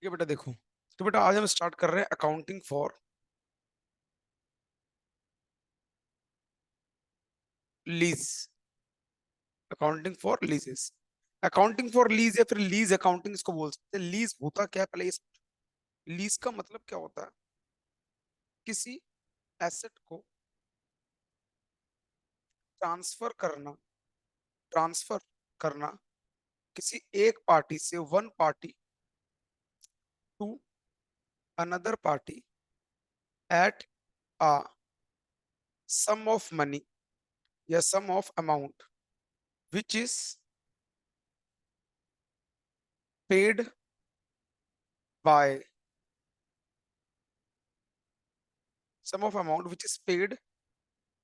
ठीक है बेटा, देखो। तो बेटा आज हम स्टार्ट कर रहे हैं accounting for lease. Accounting for लीजेस। Accounting for lease या फिर लीज अकाउंटिंग इसको बोल सकते हैं। लीज होता क्या है पहले ये लीज का मतलब क्या होता है? किसी एसेट को ट्रांसफर करना। ट्रांसफर करना किसी एक पार्टी से, one party to another party at a sum of money या sum of amount which is paid by sum of amount which is paid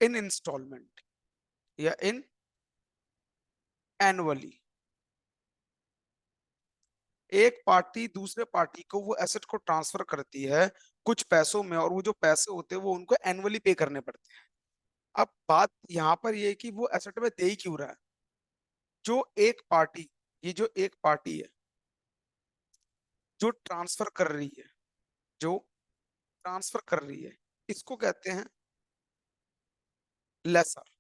in installment या इन एनुअली। एक party दूसरे पार्टी को वो एसेट को ट्रांसफर करती है कुछ पैसों में, और वो जो पैसे होते हैं वो उनको एनुअली पे करने पड़ते हैं। अब बात यहाँ पर ये है कि वो एसेट में दे ही क्यों रहा है। जो एक पार्टी, ये जो एक पार्टी है जो ट्रांसफर कर रही है, जो ट्रांसफर कर रही है, इसको कहते हैं लेसर।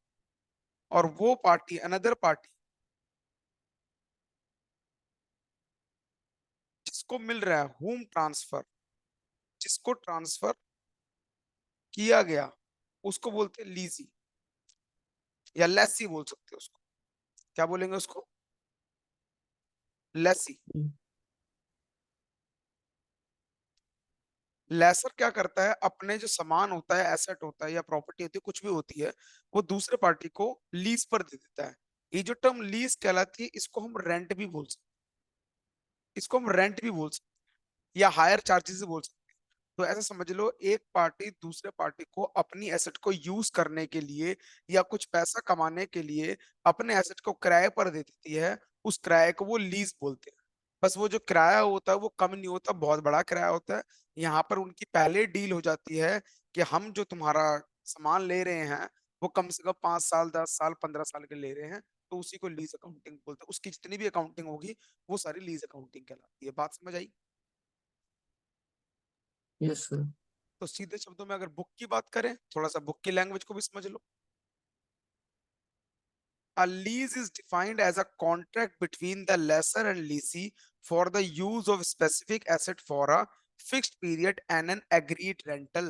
और वो पार्टी, अनदर पार्टी, जिसको मिल रहा है होम ट्रांसफर, जिसको ट्रांसफर किया गया, उसको बोलते हैं लीजी या लेसी बोल सकते हैं उसको। क्या बोलेंगे उसको? लेसी। हम्म। लेसर क्या करता है, अपने जो सामान होता है, एसेट होता है या प्रॉपर्टी होती है, कुछ भी होती है, वो दूसरे पार्टी को लीज पर दे देता है। ये जो टर्म लीज कहलाती है, इसको हम रेंट भी बोल सकते हैं, इसको हम रेंट भी बोल सकते हैं या हायर चार्जेस भी बोल सकते हैं। तो ऐसा समझ लो, एक पार्टी दूसरे पार्टी को अपनी एसेट को यूज करने के लिए या कुछ पैसा कमाने के लिए अपने एसेट को किराए पर दे देती है। उस किराए को वो लीज बोलते हैं। बस वो जो किराया होता है वो कम नहीं होता, बहुत बड़ा किराया होता है। यहाँ पर उनकी पहले डील हो जाती है कि हम जो तुम्हारा सामान ले रहे हैं वो कम से कम 5 साल, 10 साल, 15 साल के ले रहे हैं। तो उसी को लीज अकाउंटिंग बोलते हैं। उसकी जितनी भी अकाउंटिंग होगी वो सारी लीज अकाउंटिंग कहलाती है। बात समझ आई? Yes sir. तो सीधे शब्दों में अगर बुक की बात करें, थोड़ा सा बुक की लैंग्वेज को भी समझ लो। A lease is defined as a contract between the lessor and lessee for the use of specific asset for a fixed period and an agreed rental.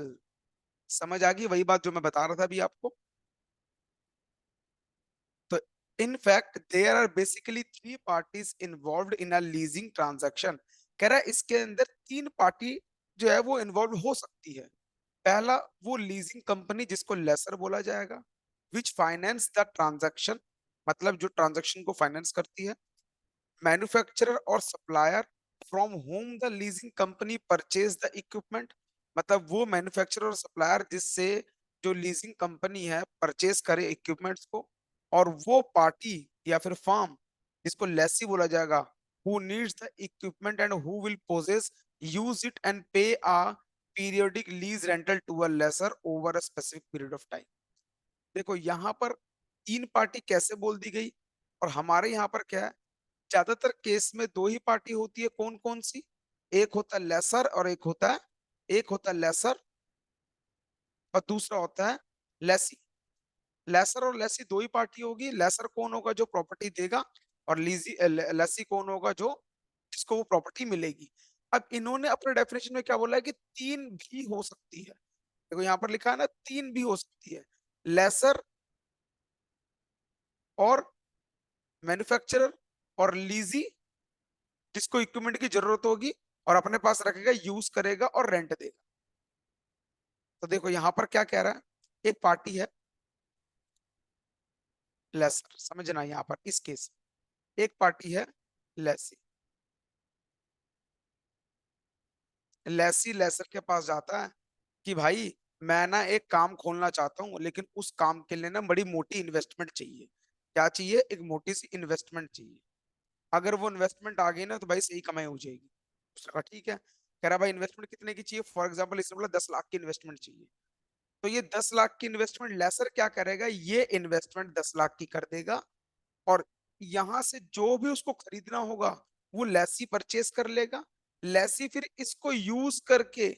समझ आ गई वही बात जो मैं बता रहा था अभी आपको? तो in fact there are basically three parties involved in a leasing transaction. कह रहा है इसके अंदर तीन पार्टी जो है वो इन्वॉल्व हो सकती है। पहला, वो लीजिंग कंपनी जिसको लेसर बोला जाएगा, विच फाइनेंस द ट्रांजैक्शन, मतलब जो ट्रांजैक्शन को फाइनेंस करती है। मैन्युफैक्चरर और supplier from whom the leasing company purchase the equipment, मतलब वो मैन्युफैक्चरर और सप्लायर जिससे जो लीजिंग कंपनी है परचेज करे इक्विपमेंट्स को। और वो पार्टी या फिर फर्म जिसको लेसी बोला जाएगा, who needs the equipment and who will possess use it and pay a periodic lease rental to a lessor over a specific period of time। देखो यहाँ पर तीन पार्टी कैसे बोल दी गई, और हमारे यहाँ पर क्या है, ज्यादातर केस में दो ही पार्टी होती है। कौन कौन सी? एक होता है लेसर और एक होता है लेसर और दूसरा होता है लेसी। लेसर और लेसी दो ही पार्टी होगी। लेसर कौन होगा? जो प्रॉपर्टी देगा। और लेसी कौन होगा? जो जिसको वो प्रॉपर्टी मिलेगी। अब इन्होंने अपने डेफिनेशन में क्या बोला है कि तीन भी हो सकती है। देखो यहाँ पर लिखा है ना, तीन भी हो सकती है। लेसर और मैन्युफैक्चरर और लीजी जिसको इक्विपमेंट की जरूरत होगी और अपने पास रखेगा, यूज करेगा और रेंट देगा। तो देखो यहाँ पर क्या कह रहा है, एक पार्टी है लेसर, समझना यहाँ पर इस केस में एक पार्टी है लेसी। लेसी लेसर के पास जाता है कि भाई मैं ना एक काम खोलना चाहता हूँ, लेकिन उस काम के लिए ना बड़ी मोटी इन्वेस्टमेंट चाहिए। क्या चाहिए? एक मोटी सी इन्वेस्टमेंट चाहिए। अगर वो इन्वेस्टमेंट आ गई ना तो भाई सही कमाई हो जाएगी। उसने कहा ठीक है। कह रहा भाई इन्वेस्टमेंट कितने की चाहिए? फॉर एग्जाम्पल इसने बोला 10 लाख की इन्वेस्टमेंट चाहिए। तो ये 10 लाख की इन्वेस्टमेंट लेसर क्या करेगा, ये इन्वेस्टमेंट 10 लाख की कर देगा। और यहां से जो भी उसको खरीदना होगा वो लेसी परचेस कर लेगा। लेसी फिर इसको यूज करके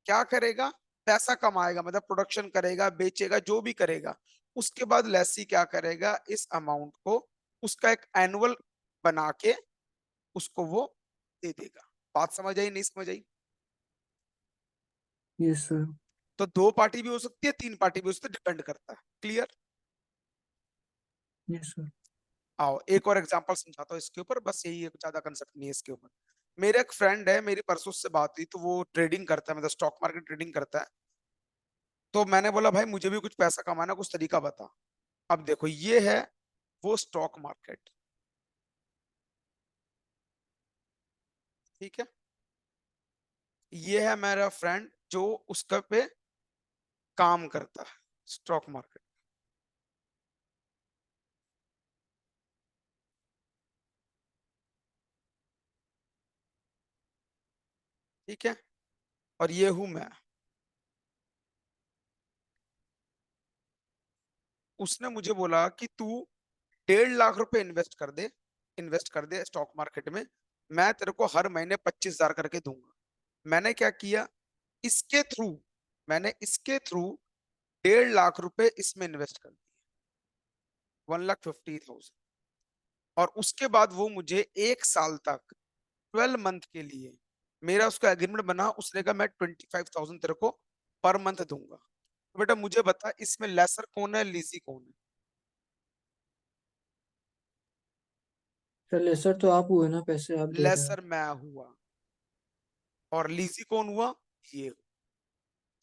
क्या करेगा, पैसा कमाएगा, मतलब प्रोडक्शन करेगा, बेचेगा, जो भी करेगा। उसके बाद लेसी क्या करेगा, इस अमाउंट को उसका एक एनुअल बना के उसको वो दे देगा। बात समझ आई नहीं समझ आई? Yes sir. तो दो पार्टी भी हो सकती है, तीन पार्टी भी हो सकती है, डिपेंड करता है। क्लियर? Yes sir. आओ एक और एग्जांपल समझाता हूँ इसके ऊपर, बस यही है, ज्यादा कंसेप्ट नहीं है इसके ऊपर। मेरा एक फ्रेंड है, मेरी परसों उससे बात हुई, तो वो ट्रेडिंग करता है, मतलब स्टॉक मार्केट ट्रेडिंग करता है। तो मैंने बोला भाई मुझे भी कुछ पैसा कमाना, कुछ तरीका बता। अब देखो ये है वो स्टॉक मार्केट, ठीक है। ये है मेरा फ्रेंड जो उसका पे काम करता है, स्टॉक मार्केट। ठीक है, और ये हूं मैं। उसने मुझे बोला कि तू 1.5 लाख रुपए इन्वेस्ट कर दे स्टॉक मार्केट में, मैं तेरे को हर महीने 25,000 करके दूंगा। मैंने क्या किया, इसके थ्रू मैंने इसके थ्रू 1.5 लाख रुपए इसमें इन्वेस्ट कर दिए, 1,50,000। और उसके बाद वो मुझे 1 साल तक 12 मंथ के लिए, मेरा उसका एग्रीमेंट बना, उसने कहा मैं 25,000 तेरे को पर मंथ दूंगा। तो बेटा मुझे बता इसमें लेसर कौन है, लीजी कौन है? सर लेसर तो आप हुए ना, पैसे आप दे रहे हैं। लेसर मैं हुआ, और लीजी कौन हुआ, ये।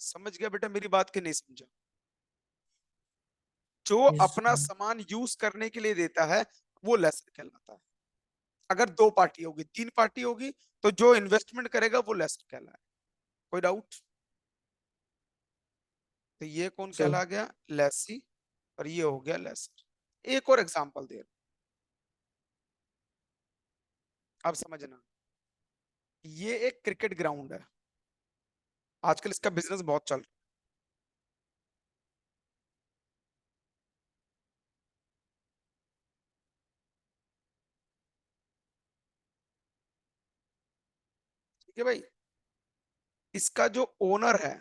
समझ गया बेटा मेरी बात की नहीं समझा? जो यस अपना सर। सामान यूज करने के लिए देता है वो लेसर कहलाता है। अगर दो पार्टी होगी, तीन पार्टी होगी, तो जो इन्वेस्टमेंट करेगा वो लेसर कहलाए। कोई डाउट? तो ये कौन सर। कहला गया, लेसी, और ये हो गया लेसर। एक और एग्जांपल दे रहा हूं, अब समझना। ये एक क्रिकेट ग्राउंड है, आजकल इसका बिजनेस बहुत चल रहा है, ठीक है भाई। इसका जो ओनर है,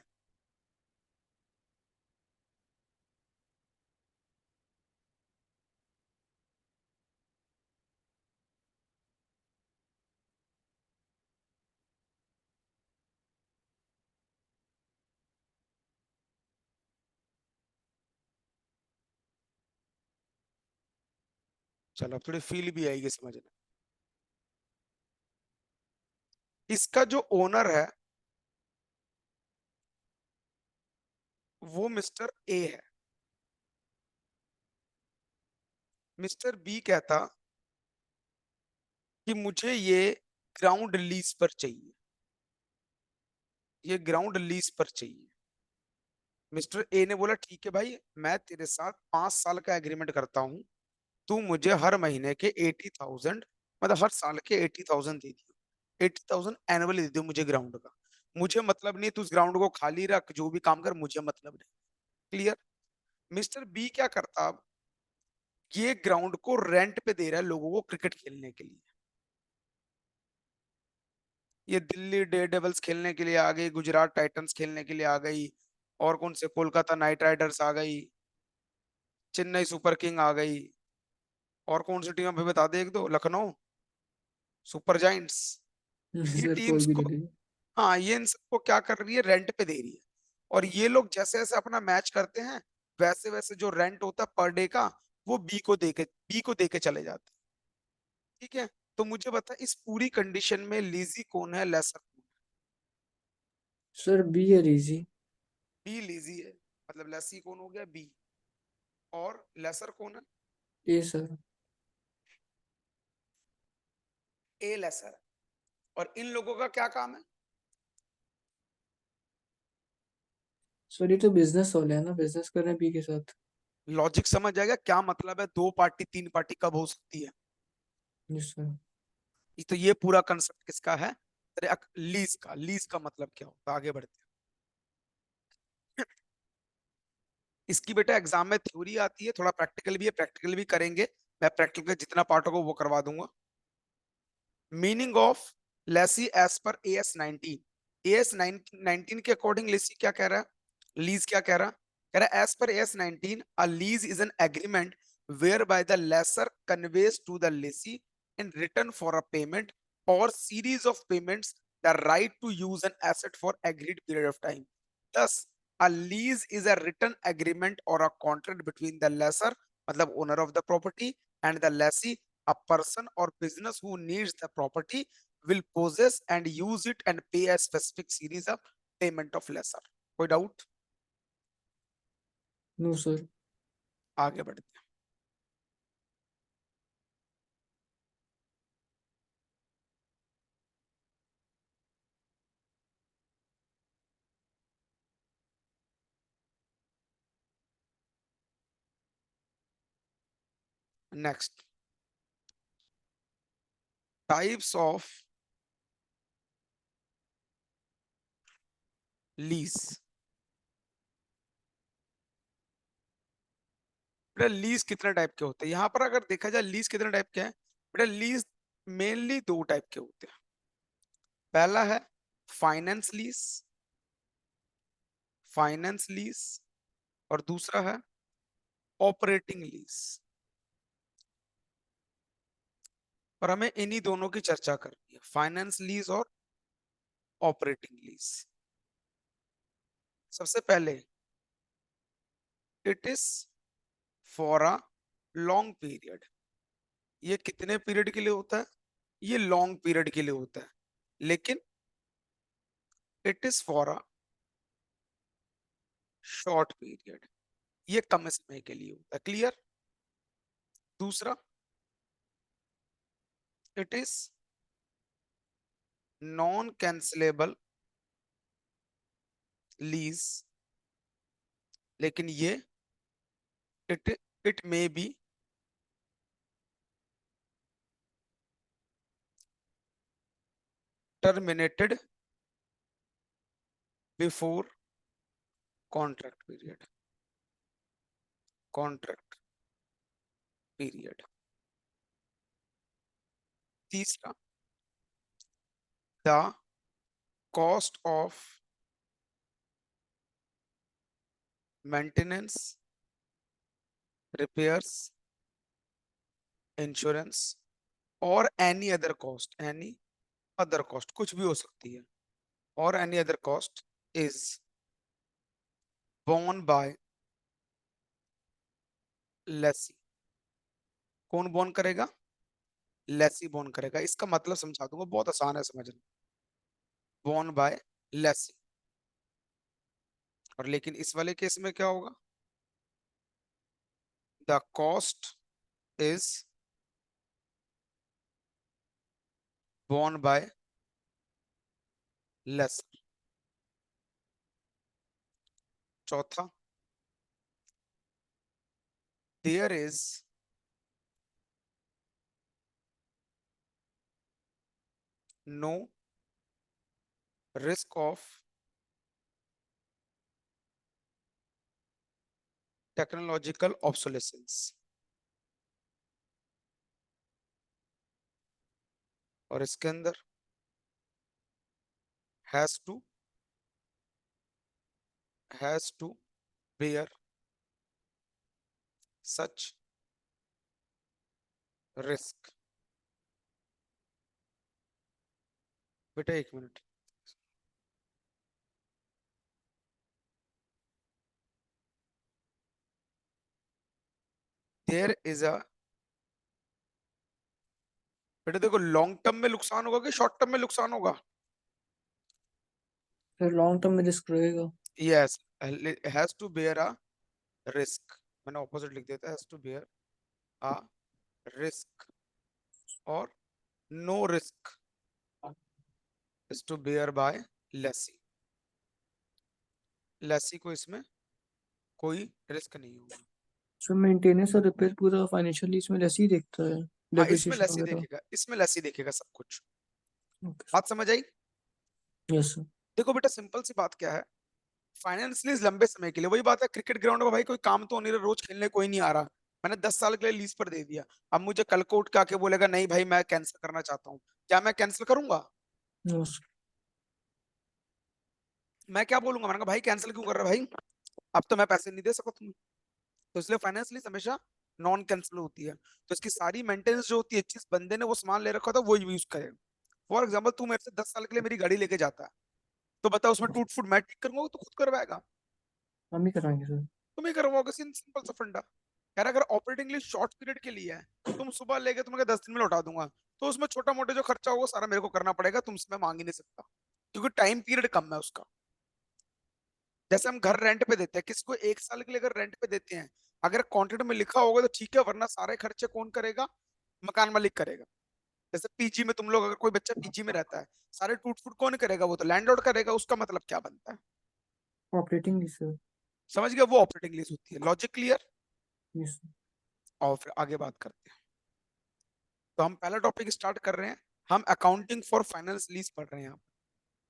चलो अब थोड़ी फील भी आएगी समझना। इसका जो ओनर है वो मिस्टर ए है। मिस्टर बी कहता कि मुझे ये ग्राउंड लीज पर चाहिए, ये ग्राउंड लीज पर चाहिए। मिस्टर ए ने बोला ठीक है भाई, मैं तेरे साथ 5 साल का एग्रीमेंट करता हूँ, तू मुझे हर महीने के 80,000, मतलब हर साल के 80,000 दे दियो, 80,000 एनुअली दे दियो मुझे ग्राउंड का। मुझे मतलब नहीं तू उस ग्राउंड को खाली रख, जो भी काम कर, मुझे मतलब नहीं। क्लियर? मिस्टर बी क्या करता अब, ये ग्राउंड को रेंट पे दे रहा है लोगों को क्रिकेट खेलने के लिए। ये दिल्ली डे डेविल्स खेलने के लिए आ गई, गुजरात टाइटंस खेलने के लिए आ गई, और कौन से, कोलकाता नाइट राइडर्स आ गई, चेन्नई सुपर किंग आ गई, और कौन सी टीम अभी बता दे एक दो, लखनऊ सुपर जायंट्स। ये सर कोई टीम्स भी को, ले लीजिए। हाँ ये इन सबको क्या कर रही है, रेंट पे दे रही है। और ये लोग जैसे जैसे अपना मैच करते हैं, वैसे वैसे जो रेंट होता है पर डे का, वो बी को दे के चले जाते हैं। ठीक है, तो मुझे बता इस पूरी कंडीशन में लीजी कौन है, लेसर कौन सर बी है रीजी। है? बी लीजी है, मतलब लेसी कौन हो गया, बी। और लेसर कौन है, ए सर। ए लेसर। और इन लोगों का क्या काम है? सर ये तो बिजनेस वाले हैं ना, बिजनेस कर रहे हैं बी के साथ। लॉजिक समझ जाएगा क्या मतलब है, दो पार्टी तीन पार्टी कब हो सकती है? Yes sir. तो ये पूरा कंसेप्ट किसका है, अरे लीज का। लीज का मतलब क्या होता है, आगे बढ़ते हैं। इसकी बेटा एग्जाम में थ्योरी आती है, थोड़ा प्रैक्टिकल भी है, प्रैक्टिकल भी करेंगे। मैं प्रैक्टिकल का जितना पार्ट होगा वो करवा दूंगा। Meaning of lessee as per AS 19, AS 19 के अकॉर्डिंग लेसी क्या कह रहा है, लीज क्या कह रहा है as per AS 19 a lease is an agreement whereby the lessor conveys to the lessee in return for a payment or series of payments the right to use an asset for agreed period of time. Thus, a lease is a written agreement or a contract between the lessor, matlab owner of the property, and the lessee. A person or business who needs the property will possess and use it and pay a specific series of payment of lessor. कोई doubt? No sir. आगे बढ़ते हैं. Next, types of lease. बेटा lease कितने type के होते हैं, यहाँ पर अगर देखा जाए लीज कितने टाइप के हैं, बेटा लीज मेनली दो टाइप के होते हैं. पहला है फाइनेंस लीज, फाइनेंस लीज, और दूसरा है ऑपरेटिंग लीज. और हमें इन्हीं दोनों की चर्चा करनी है, फाइनेंस लीज और ऑपरेटिंग लीज. सबसे पहले it is for a long period. ये कितने पीरियड के लिए होता है, ये लॉन्ग पीरियड के लिए होता है, लेकिन it is for a short period, ये कम समय के लिए होता है. क्लियर. दूसरा it is non cancellable lease, लेकिन ये it it may be terminated before contract period, contract period. तीसरा the cost of maintenance, repairs, insurance और any other cost, any other cost कुछ भी हो सकती है, और any other cost is borne by lessee. कौन बोन करेगा, लेसी बोन करेगा. इसका मतलब समझा दूंगा, बहुत आसान है समझना. borne by lessee. और लेकिन इस वाले केस में क्या होगा, the cost is borne by lessor. चौथा there is no risk of technological obsolescence. और इसके अंदर has to bear such risk. बेटा एक मिनट, देयर इज अ, बेटा देखो लॉन्ग टर्म में नुकसान होगा कि शॉर्ट टर्म में नुकसान होगा. फिर लॉन्ग टर्म में रिस्क रहेगा। Yes, has to bear a risk. मैंने ऑपोजिट लिख दिया था, has to bear a risk. और no risk is to bear by lessee. Lessee को इसमें कोई रिस्क नहीं होगा. सो मेंटेनेंस और रिपेयर पूरा फाइनेंशियल लीज में ऐसे ही देखता है, हाँ इसमें डेप्रिसिएशन लेसी वगैरह। देखेगा, इसमें लेसी देखेगा सब कुछ. ओके। बात समझ आई. Yes sir. देखो बेटा सिंपल सी बात क्या है, फाइनेंस लीज लंबे समय के लिए, वही बात है क्रिकेट ग्राउंड में भाई कोई काम तो नहीं रहा, रोज खेलने कोई नहीं आ रहा, मैंने 10 साल के लिए लीज पर दे दिया, अब मुझे कल को उठ के आके बोलेगा नहीं भाई मैं कैंसिल करना चाहता हूँ, क्या मैं कैंसिल करूंगा, नो सर। मैं क्या बोलूंगा, मैंने कहा भाई कैंसिल क्यों कर रहा है भाई, अब तो मैं पैसे नहीं दे सकता तुम्हें। तो इसलिए फाइनेंस लीज हमेशा नॉन कैंसिल होती है। तो इसकी सारी मेंटेनेंस जो होती है, जिस बंदे ने वो सामान ले रखा था वो यूज करेगा। फॉर एग्जाम्पल तू मेरे से 10 साल के लिए मेरी गाड़ी लेके जाता है, तो बता उसमें टूट फूट मैं ठीक करूंगा तो खुद करवाएगा, हम ही कराएंगे सर। तुम ही करवाओगे, सिंपल सा फंडा। कह रहा अगर ऑपरेटिंग लीज शॉर्ट पीरियड के लिए है, तुम सुबह लेके तुम्हें 10 दिन में लौटा दूंगा, तो उसमें छोटा मोटा जो खर्चा होगा सारा मेरे को करना पड़ेगा, तुमसे मैं मांग ही नहीं सकता, क्योंकि टाइम पीरियड कम है उसका। जैसे हम घर रेंट पे देते हैं, किसी को 1 साल के लिए अगर रेंट पे देते हैं, अगर कॉन्ट्रैक्ट में लिखा होगा तो ठीक है, वरना सारे खर्चे कौन करेगा, मकान मालिक करेगा। जैसे पीजी में तुम लोग, अगर कोई बच्चा पीजी में रहता है, सारे टूट फूट कौन करेगा, वो तो लैंडलॉर्ड करेगा। उसका मतलब क्या बनता है, ऑपरेटिंग भी सर। समझ गया, वो ऑपरेटिंग लीज होती है। Logic clear. यस। और फिर आगे बात करते हैं। तो हम पहला टॉपिक स्टार्ट कर रहे हैं, हम अकाउंटिंग फॉर फाइनेंस लीज पढ़ रहे हैं यहाँ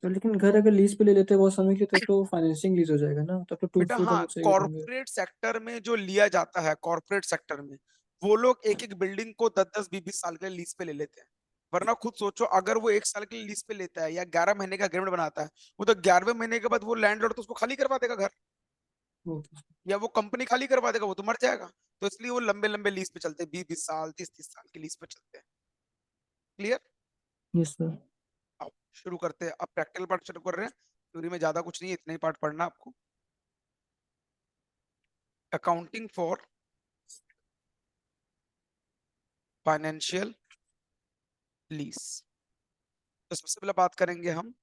तो लेकिन घर अगर लीज पे ले लेते हैं बहुत समय के, तब तो फाइनेंसिंग लीज हो जाएगा ना, तब तो पे। टूट बेटा फूट हम हाँ, लोग सही करेंगे। कॉर्पोरेट सेक्टर में जो लिया जाता है, कॉर्पोरेट सेक्टर में वो लोग एक एक बिल्डिंग को 10-10 20-20 साल के लीज पे ले लेते हैं। वरना खुद सोचो, अगर वो 1 साल के लिए लीज पे लेता है या 11 महीने का एग्रीमेंट बनाता है, वो तो 11वें महीने के बाद वो लैंडलॉर्ड तो उसको खाली करवा देगा घर, ओके सर। या वो कंपनी खाली करवा देगा, वो तो मर जाएगा। तो इसलिए वो लंबे लंबे लीज पे चलते हैं, 20-20 साल 30-30 साल की लीज पे चलते हैं। क्लियर। Yes sir. आओ शुरू करते हैं, अब प्रैक्टिकल पार्ट शुरू कर रहे हैं। थ्योरी में ज्यादा कुछ नहीं है, इतना ही पार्ट पढ़ना आपको। Accounting for financial lease. तो सबसे पहले बात करेंगे हम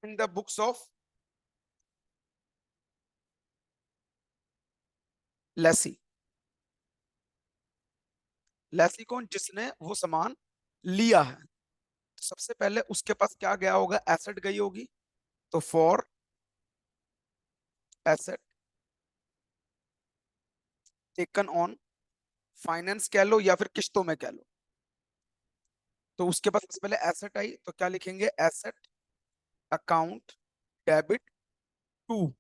in the books of lessee. Lessee कौन, जिसने वो सामान लिया है। तो सबसे पहले उसके पास क्या गया होगा, एसेट गई होगी। तो for asset taken on finance कह लो या फिर किश्तों में कह लो। तो उसके पास सबसे पहले एसेट आई, तो क्या लिखेंगे, एसेट अकाउंट डेबिट टू।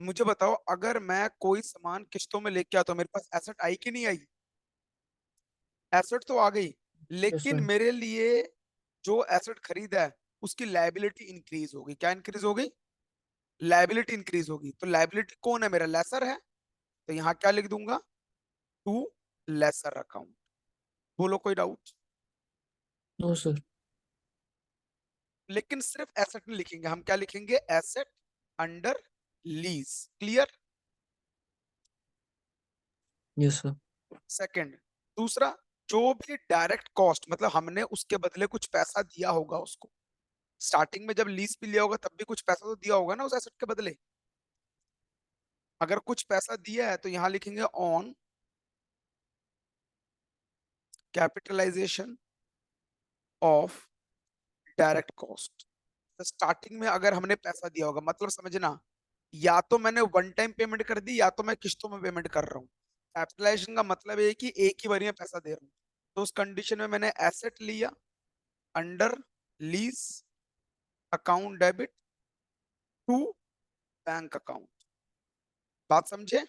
मुझे बताओ, अगर मैं कोई सामान किश्तों में लेके आता हूं, मेरे पास एसेट आई कि नहीं आई, एसेट तो आ गई, यस लेकिन सर। मेरे लिए जो एसेट खरीदा है उसकी लायबिलिटी इंक्रीज होगी। क्या इंक्रीज होगी, लायबिलिटी इंक्रीज होगी। तो लायबिलिटी कौन है, मेरा लेसर है। तो यहाँ क्या लिख दूंगा, टू लेसर अकाउंट। बोलो कोई डाउट। No sir. लेकिन सिर्फ एसेट नहीं लिखेंगे, हम क्या लिखेंगे, asset under lease. Clear. Yes sir. Second, दूसरा, जो भी डायरेक्ट कॉस्ट, मतलब हमने उसके बदले कुछ पैसा दिया होगा उसको, स्टार्टिंग में जब लीज पे लिया होगा तब भी कुछ पैसा तो दिया होगा ना उस एसेट के बदले। अगर कुछ पैसा दिया है तो यहां लिखेंगे on capitalisation of direct cost. तो स्टार्टिंग में अगर हमने पैसा दिया होगा, मतलब समझना, या तो मैंने वन टाइम पेमेंट कर दी या तो मैं किश्तों में पेमेंट कर रहा हूँ। कैपिटलाइजेशन का मतलब है कि एक ही बारी में पैसा दे रहा हूँ। तो उस कंडीशन में मैंने एसेट लिया under lease account debit to bank account. बात समझे,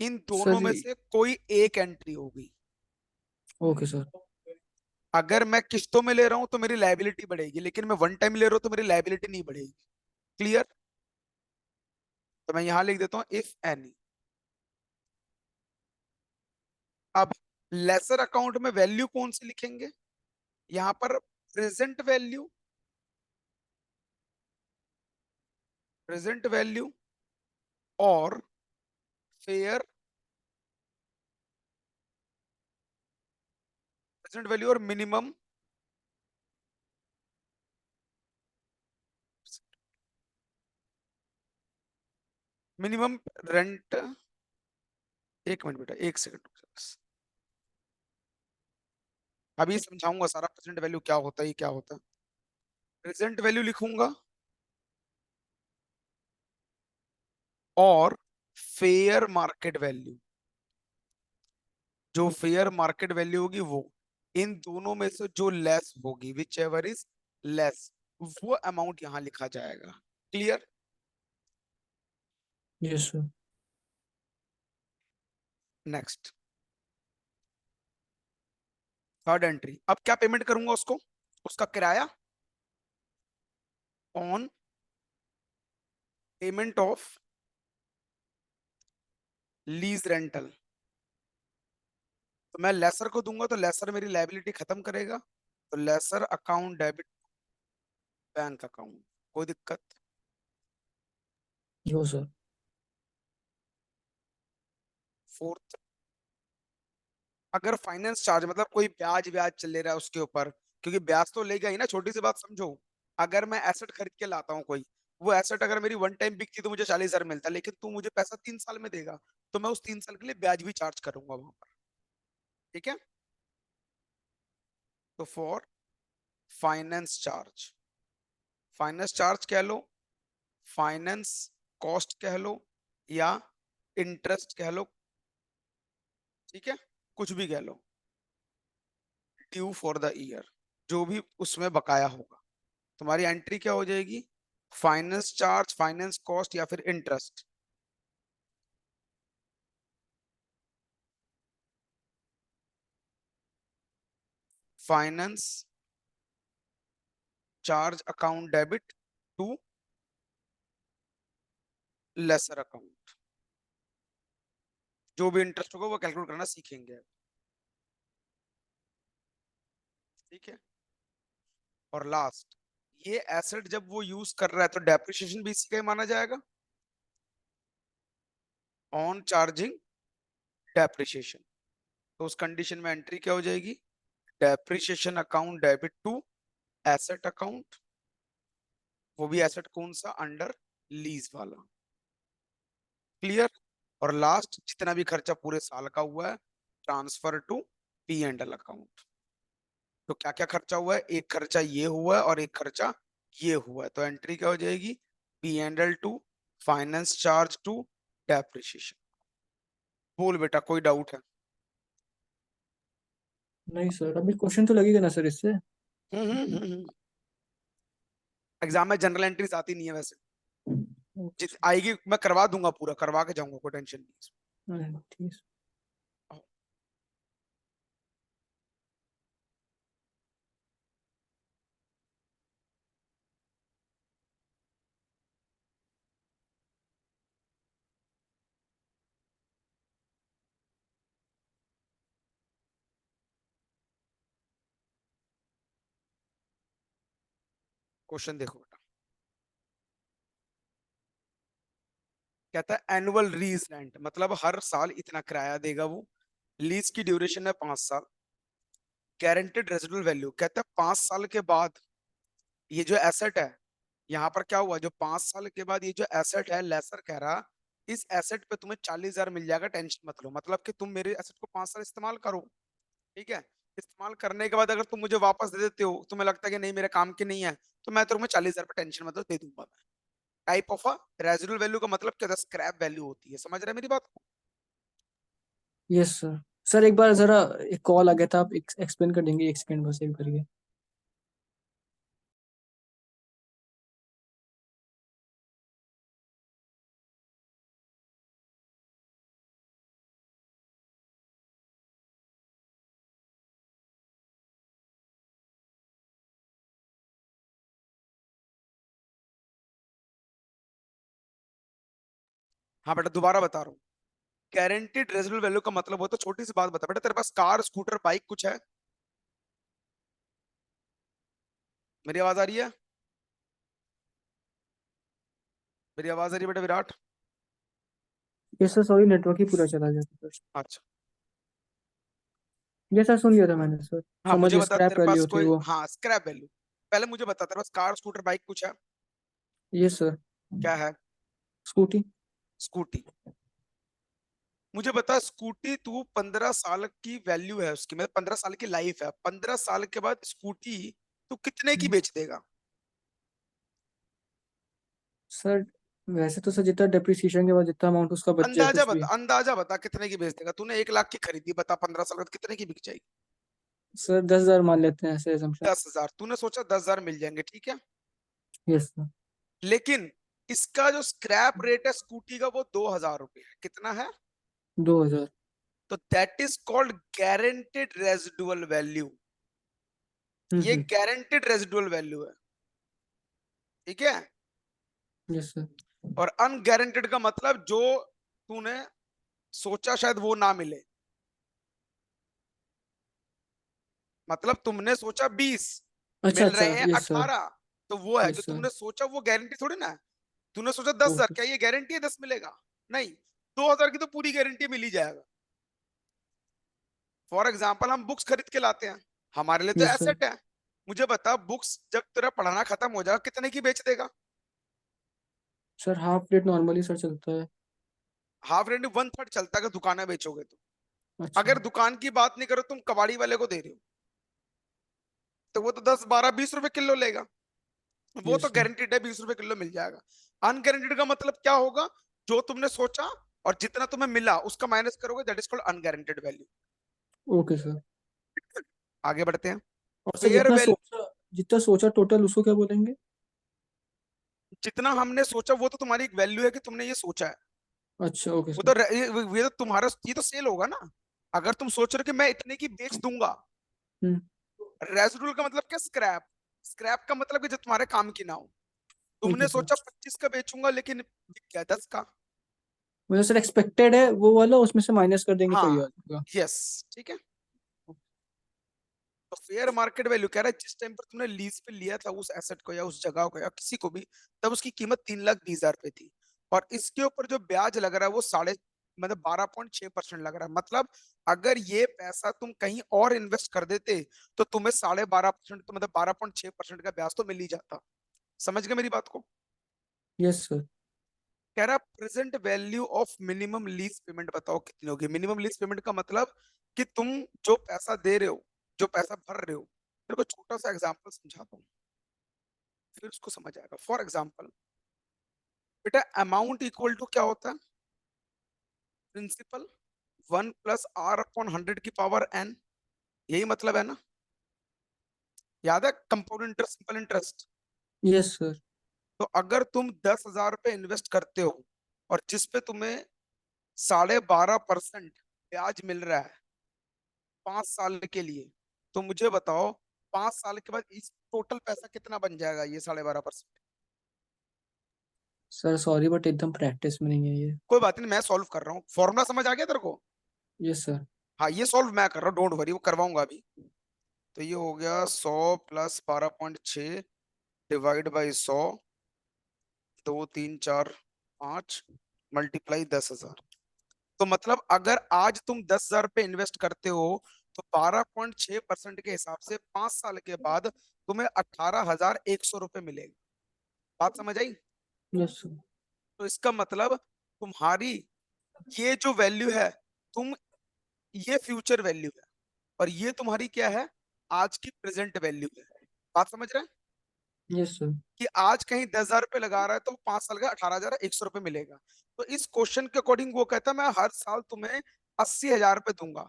इन सर दोनों में जी। से कोई एक एंट्री होगी। Okay sir. अगर मैं किस्तों में ले रहा हूं तो मेरी लायबिलिटी बढ़ेगी, लेकिन मैं वन टाइम ले रहा हूं तो मेरी लायबिलिटी नहीं बढ़ेगी। क्लियर। तो मैं यहां लिख देता हूं इफ एनी। अब लेसर अकाउंट में वैल्यू कौन सी लिखेंगे, यहां पर प्रेजेंट वैल्यू, प्रेजेंट वैल्यू और फेयर, प्रेजेंट वैल्यू और मिनिमम, मिनिमम रेंट। एक मिनट बेटा, एक सेकंड, अभी समझाऊंगा सारा प्रेजेंट वैल्यू क्या होता है, ये क्या होता है। प्रेजेंट वैल्यू लिखूंगा और फेयर मार्केट वैल्यू, जो फेयर मार्केट वैल्यू होगी वो, इन दोनों में से जो लेस होगी, विच एवर इज लेस, वो अमाउंट यहां लिखा जाएगा। Clear. Yes sir. Next, third entry, अब क्या पेमेंट करूंगा उसको, उसका किराया, on payment of lease rental. तो मैं लेसर को दूंगा तो लेसर मेरी लायबिलिटी खत्म करेगा, तो lessor account debit bank account, कोई दिक्कत। No sir. फोर्थ, अगर फाइनेंस चार्ज मतलब कोई ब्याज व्याज चल ले रहा है उसके ऊपर, क्योंकि ब्याज तो लेगा ही ना, छोटी सी बात समझो। अगर मैं एसेट खरीद के लाता हूँ कोई, वो एसेट अगर मेरी वन टाइम बिकती तो मुझे 40,000 मिलता, लेकिन तू मुझे पैसा 3 साल में देगा, तो मैं उस 3 साल के लिए ब्याज भी चार्ज करूंगा वहां पर, ठीक है। तो for finance charge, finance charge कह लो, फाइनेंस कॉस्ट कह लो, या इंटरेस्ट कह लो, ठीक है, कुछ भी कह लो, ड्यू फॉर द ईयर, जो भी उसमें बकाया होगा, तुम्हारी एंट्री क्या हो जाएगी, फाइनेंस चार्ज, फाइनेंस कॉस्ट, या फिर interest. Finance charge account debit to lessor account, जो भी इंटरेस्ट होगा वो कैलकुलेट करना सीखेंगे, ठीक है। और लास्ट, ये एसेट जब वो यूज कर रहा है तो डेप्रिसिएशन भी इसी का ही माना जाएगा, ऑन चार्जिंग डेप्रिसिएशन। तो उस कंडीशन में एंट्री क्या हो जाएगी, depreciation account debit to asset account, वो भी एसेट कौन सा, अंडर लीज वाला, क्लियर। और लास्ट, जितना भी खर्चा पूरे साल का हुआ है, transfer to P and L account. तो क्या क्या खर्चा हुआ है, एक खर्चा ये हुआ है और एक खर्चा ये हुआ है, तो एंट्री क्या हो जाएगी, P and L to finance charge to depreciation. बोल बेटा, कोई डाउट है? नहीं सर, अभी क्वेश्चन तो लगेगा ना सर इससे? एग्जाम में जनरल एंट्रीज आती नहीं है वैसे, ओके जित सर। आएगी मैं करवा दूंगा, पूरा करवा के जाऊंगा, कोई टेंशन नहीं। हाँ, ठीक है। क्वेश्चन देखो बेटा, कहता है एनुअल लीज रेंट, मतलब हर साल इतना किराया देगा वो, लीज की ड्यूरेशन है 5 साल, गारंटेड रेजिडुअल वैल्यू, कहता है 5 साल के बाद ये जो एसेट है, यहाँ पर क्या हुआ, जो 5 साल के बाद ये जो एसेट है, लेसर कह रहा इस एसेट पे तुम्हें 40,000 मिल जाएगा, टेंशन मत लो, मतलब कि तुम मेरे एसेट को 5 साल इस्तेमाल करो, ठीक है। इस्तेमाल करने के बाद अगर तुम मुझे वापस दे देते हो, तुम्हें लगता है कि नहीं मेरे काम की नहीं है, तो मैं तुम्हें 40,000 पे टेंशन मतलब दे दूंगा मैं। Type of a residual value का मतलब क्या होता है, स्क्रैप वैल्यू होती है, समझ रहे हैं मेरी बात को? Yes sir. सर एक बार जरा एक कॉल आ गया था, आप एक्सप्लेन कर देंगे? एक सेकंड बस, एक करिए। हाँ बेटा, दोबारा बता रहा हूँ, गारंटीड रेजिडुअल वैल्यू का मतलब होता है, छोटी सी बात बता बेटा, तेरे पास कार स्कूटर बाइक कुछ है, मेरी आवाज आ रही है? मेरी आवाज आ रही है बेटा Virat? Yes sir, sorry network ही पूरा चला जाता सर। अच्छा, ये सर सुन लिया था मैंने सर। हाँ समझ मुझे गया, बता, स्क्रैप तेरे पास वैल्यू थी कोई, वो। हाँ स्क्रैप वैल्यू, पहले मुझे बता, तेरे पास कार स्कूटर बाइक कुछ है? Yes sir. क्या है? स्कूटी। स्कूटी। मुझे बता, स्कूटी तू 15 साल की वैल्यू है उसकी, मतलब 15 साल की लाइफ है, 15 साल के बाद स्कूटी तू कितने की बेच देगा? सर वैसे तो सर जितना डिप्रिसिएशन के बाद जितना अमाउंट उसका बच जाए अंदाजा कुछ भी। बता, अंदाजा बता कितने की बेच देगा, तूने 1 लाख की खरीदी, बता 15 साल बाद कितने की बिक जाएगी? सर 10,000 मान लेते हैं ऐसे assumption। 10,000, तूने सोचा 10,000 मिल जाएंगे, ठीक है। Yes sir. लेकिन इसका जो स्क्रैप रेट है स्कूटी का वो 2,000 रुपये है, कितना है? 2,000। तो that is called guaranteed residual value. ये गारंटेड रेजिडुअल वैल्यू है, ठीक है। Yes sir. और अनगारंटेड का मतलब जो तूने सोचा शायद वो ना मिले। मतलब तुमने सोचा 20, अच्छा मिल अच्छा, रहे हैं यस सर। 18, तो वो है। जो यस सर। तुमने सोचा वो गारंटी थोड़ी ना है। तूने सोचा 10,000, ओके। क्या ये गारंटी है 10 मिलेगा? नहीं। 2,000 की तो पूरी गारंटी मिल ही जाएगा। फॉर एग्जाम्पल हम बुक्स खरीद के लाते हैं, हमारे लिए तो यस सर। एसेट है। मुझे बता, बुक्स जब तेरा पढ़ाना खत्म हो जाएगा कितने की बेच देगा? Sir half rate normally sir चलता है। हाफ रेट में 1/3 चलता है अगर दुकान में बेचोगे तो। अच्छा। अगर दुकान की बात नहीं करो, तुम कबाड़ी वाले को दे रहे हो, तो वो तो 10, 12, 20 रुपए किलो लेगा। वो तो यस सर। गारंटीड है 20 रुपए किलो मिल जाएगा। अनगारंटीड का मतलब क्या होगा? जो तुमने सोचा और जितना तुम्हें मिला उसका माइनस करोगे, that is called unguaranteed value. Okay sir. आगे बढ़ते हैं। और सर फेयर वैल्यू, जितना सोचा टोटल उसको क्या बोलेंगे? जितना हमने सोचा वो तो तुम्हारी एक वैल्यू है कि तुमने ये सोचा है। अच्छा ओके वो सर। तो ये तो तुम्हारा, ये तो सेल होगा ना। अगर तुम सोच रहे हो कि मैं इतने की बेच दूंगा। हम्म। रेजिडुअल का मतलब क्या? स्क्रैप। स्क्रैप का मतलब कि जो तुम्हारे काम की ना हो। ओके तुमने सर। सोचा 25 का बेचूंगा, लेकिन बिक गया 10 का। मतलब सर एक्सपेक्टेड है वो वाला, उसमें से माइनस कर देंगे तो ये हाँ, आ जाएगा। यस, ठीक है। तो फेयर मार्केट वैल्यू कह रहा है जिस टाइम पर तुमने लीज पे लिया था उस एसेट को या उस जगह को या किसी को भी, तब उसकी कीमत 3,20,000 रुपए थी। और इसके ऊपर जो ब्याज लग रहा है वो साढ़े, मतलब 12.6% लग रहा है। मतलब अगर ये पैसा तुम कहीं और इन्वेस्ट कर देते तो तुम्हें 12.5%, तो मतलब 12.6% का ब्याज तो मिल ही जाता। समझ गए मेरी बात को? Yes sir. कह रहा present value of minimum lease payment बताओ कितनी होगी। मिनिमम लीज पेमेंट का मतलब कि तुम जो पैसा दे रहे हो, जो पैसा भर रहे हो। मेरे को छोटा सा एग्जांपल समझाता हूँ, फिर उसको समझ आएगा। फॉर एग्जांपल, बेटा अमाउंट इक्वल टू क्या होता है? प्रिंसिपल 1 + R/100 की पावर n। यही मतलब है ना? याद है compound interest, simple interest. Yes sir. तो अगर तुम 10,000 रुपए इन्वेस्ट करते हो और जिसपे तुम्हें 12.5% ब्याज मिल रहा है 5 साल के लिए, तो मुझे बताओ 5 साल के बाद इस टोटल पैसा कितना बन जाएगा? ये 12.5%। सर सॉरी बट एकदम प्रैक्टिस में नहीं है ये। कोई बात नहीं, मैं सॉल्व कर रहा हूँ। फॉर्मूला समझ आ गया तेरे को? Yes sir. हाँ, ये सॉल्व मैं कर रहा हूँ, डोंट वरी, वो करवाऊंगा अभी। तो ये हो गया 100 + 12.6 डिवाइड बाई 100, 2, 3, 4, 5 मल्टीप्लाई 10,000। तो मतलब अगर आज तुम 10,000 रुपए इन्वेस्ट करते हो तो 12.6% के हिसाब से 5 साल के बाद तुम्हें 18,100 रुपए मिलेगा। बात समझ आई? Yes sir. तो इसका मतलब तुम्हारी ये जो वैल्यू है, तुम, ये फ्यूचर वैल्यू है, और ये तुम्हारी क्या है? आज की प्रेजेंट वैल्यू है। बात समझ रहे हैं? Yes sir. कि आज कहीं 10,000 रुपए लगा रहा है तो 5 साल का 18,100 रुपए मिलेगा। तो इस क्वेश्चन के अकॉर्डिंग वो कहता है मैं हर साल तुम्हें 80,000 रुपए दूंगा।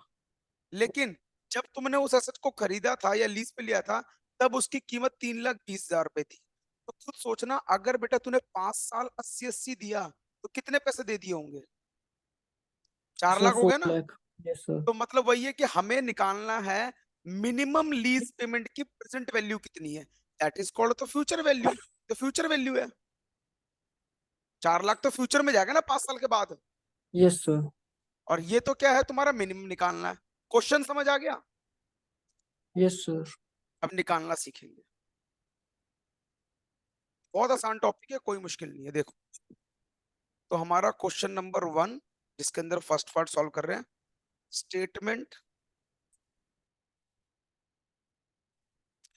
लेकिन जब तुमने उस एसेट को खरीदा था या लीज पे लिया था, तब उसकी कीमत 3,20,000 रुपए थी। तो खुद सोचना, अगर बेटा तूने 5 साल 80-80 दिया तो कितने पैसे दे दिए होंगे? चार सर लाख हो फोर गया ना? Lakh yes sir. तो मतलब वही है कि हमें निकालना है मिनिमम लीज पेमेंट की प्रेजेंट वैल्यू कितनी है। दैट इज कॉल्ड तो फ्यूचर वैल्यू। तो फ्यूचर वैल्यू है 4 लाख, तो फ्यूचर में जाएगा ना 5 साल के बाद। Yes sir. और ये तो क्या है, तुम्हारा मिनिमम निकालना है। क्वेश्चन समझ आ गया? Yes sir. अब निकालना सीखेंगे। बहुत आसान टॉपिक है, कोई मुश्किल नहीं है। देखो, तो हमारा क्वेश्चन नंबर 1, जिसके अंदर फर्स्ट पार्ट सॉल्व कर रहे हैं, statement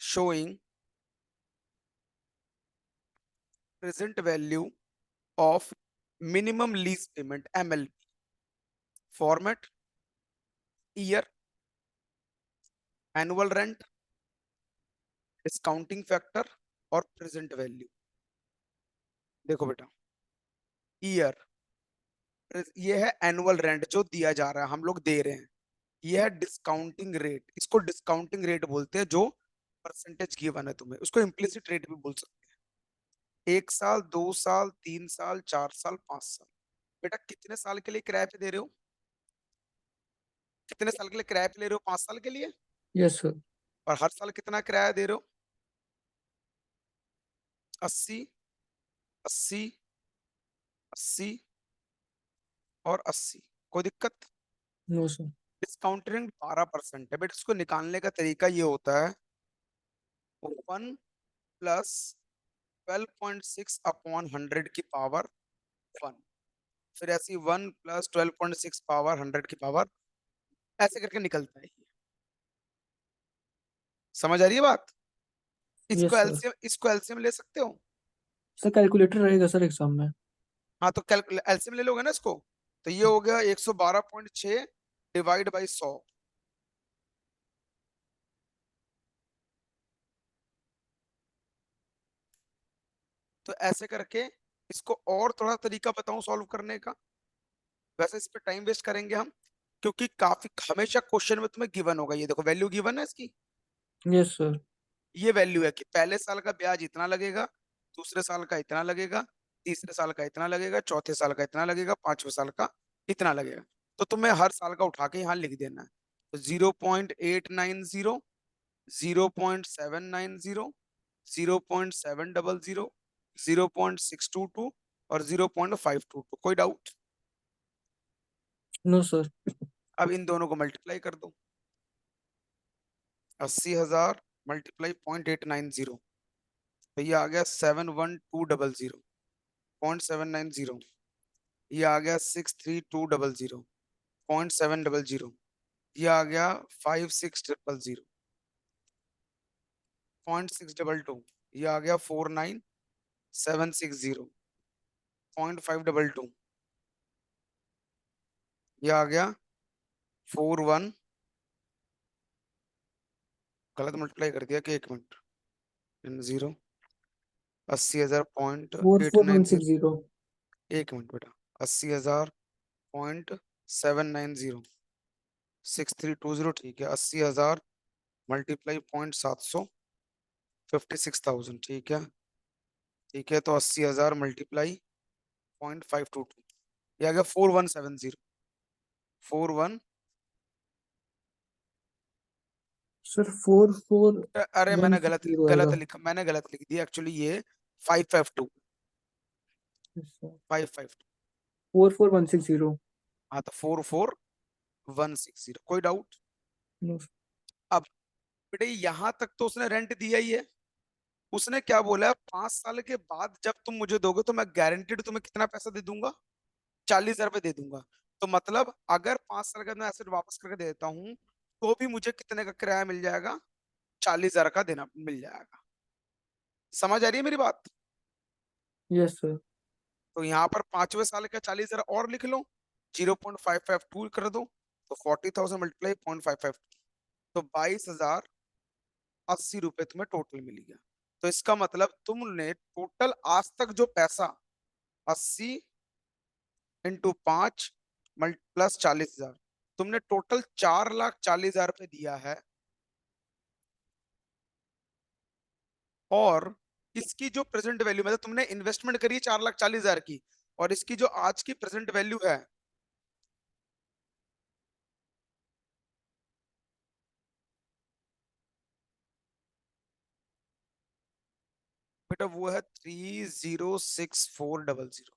showing present value of minimum lease payment MLP, format year, annual rent, discounting factor और प्रेजेंट वैल्यू। देखो बेटा, ईयर, ये है एनुअल रेंट जो दिया जा रहा है, हम लोग दे रहे हैं। ये है डिस्काउंटिंग रेट, इसको डिस्काउंटिंग रेट बोलते हैं। जो परसेंटेज गिवन है तुम्हें, उसको इम्प्लिसिट रेट भी बोल सकते हैं। 1 साल, 2 साल, 3 साल, 4 साल, 5 साल। बेटा कितने साल के लिए किराए पे दे रहे हो? कितने साल के लिए किराए पे ले रहे हो? 5 साल के लिए। Yes sir. और हर साल कितना किराया दे रहे हो? 80, 80, 80 और 80। कोई दिक्कत? No sir. डिस्काउंटिंग 12% है, बट इसको निकालने का तरीका ये होता है 1 प्लस 12.6 अपॉन 100 की पावर 1, फिर ऐसी 1 प्लस 12.6 पावर 100 की पावर, ऐसे करके निकलता है ये। समझ आ रही है बात? इसको यस सर। एलसीएम ले सकते हो। सर कैलकुलेटर रहेगा सर एग्जाम में। हाँ तो एलसीएम ले लोगे ना इसको, तो ये हो गया 112.6 डिवाइड बाई 100। तो ऐसे करके इसको और थोड़ा तरीका बताऊं सॉल्व करने का। वैसे इस पे टाइम वेस्ट करेंगे हम, क्योंकि काफी हमेशा क्वेश्चन में तुम्हें गिवन होगा, ये देखो वैल्यू गिवन है इसकी। Yes sir. ये वैल्यू है कि पहले साल का ब्याज इतना लगेगा, दूसरे साल का इतना लगेगा, तीसरे साल का इतना लगेगा, चौथे साल का इतना लगेगा, पांचवें साल का इतना लगेगा। तो तुम्हें हर साल का उठा के यहाँ लिख देना है। तो 0.890, 0.790, 0.700, 0.622 और 0.522। कोई डाउट? No sir. अब इन दोनों को मल्टीप्लाई कर दो। 80,000 मल्टीप्लाई 0.890, तो ये आ गया 71200, 0.790। ये आ गया 63200, 0.700। ये आ गया 5600, 0.622। ये आ गया 49760, 0.522। ये आ गया 41, गलत मल्टीप्लाई कर दिया कि, एक minute, zero, 80,000 point four eight four one nine zero six zero एक मिनट बेटा, 80,000 पॉइंट 790, 6320, ठीक है। 80,000 मल्टीप्लाई 0.700, 56,000, ठीक है। ठीक है, तो 80,000 मल्टीप्लाई 0.522, ये आ गया 4170, 41। सर 4 4 अरे 1 6 0 आएगा। मैंने गलत लिख दिया एक्चुअली, ये 552, यस सर। 552। 44160। हाँ तो 44160। कोई डाउट? नो। अब बेटे यहाँ तक तो उसने रेंट दिया ही है। उसने क्या बोला, 5 साल के बाद जब तुम मुझे दोगे तो मैं गारंटीड तुम्हें कितना पैसा दे दूंगा? 40,000 रुपये दे दूंगा। तो मतलब अगर 5 साल के अंदर एसेट वापस करके दे देता हूँ, तो भी मुझे कितने का किराया मिल जाएगा? 40,000 का देना मिल जाएगा। समझ आ रही है मेरी बात? Yes sir. तो यहाँ पर पांचवें साल का 40,000 और लिख लो, 0.552 कर दो, तो 40,000 मल्टीप्लाई 0.55, तो 22,080 रुपये तुम्हें टोटल मिल गया। तो इसका मतलब तुमने टोटल आज तक जो पैसा 80 इंटू 5 प्लस 40,000, तुमने टोटल 4,40,000 रुपये दिया है। और इसकी जो प्रेजेंट वैल्यू, मतलब तुमने इन्वेस्टमेंट करी 4,40,000 की, और इसकी जो आज की प्रेजेंट वैल्यू है, बेटा वो है 306400।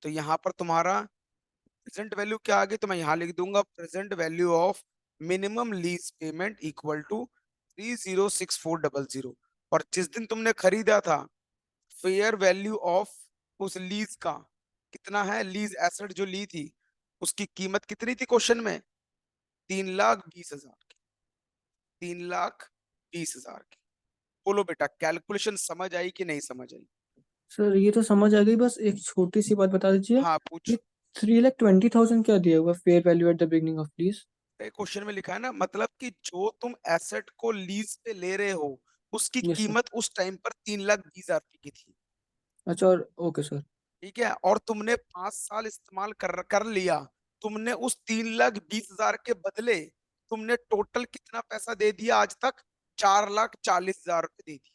तो यहाँ पर तुम्हारा प्रेजेंट वैल्यू क्या आ गई, तो मैं यहाँ लिख दूंगा present value of minimum lease payment equal to 306400। और जिस दिन तुमने खरीदा था, फेयर वैल्यू ऑफ उस लीज का कितना है, लीज एसेट जो ली थी उसकी कीमत कितनी थी क्वेश्चन में? 3,20,000 की, 3,20,000 की। बोलो बेटा, कैलकुलेशन समझ आई कि नहीं समझ आई? सर ये तो समझ आ गई, बस एक छोटी सी बात बता दीजिए। हाँ पूछ। ये 3,20,000 क्या दिया हुआ fair value at the beginning of lease? Question में लिखा है ना, मतलब कि जो तुम एसेट को लीज पे ले रहे हो उसकी यस सर। कीमत उस टाइम पर 3,20,000 की थी। अच्छा, और ओके सर। ठीक है, और तुमने 5 साल इस्तेमाल कर लिया, तुमने उस 3,20,000 के बदले तुमने टोटल कितना पैसा दे दिया आज तक? 4,40,000 रुपये दे दिए।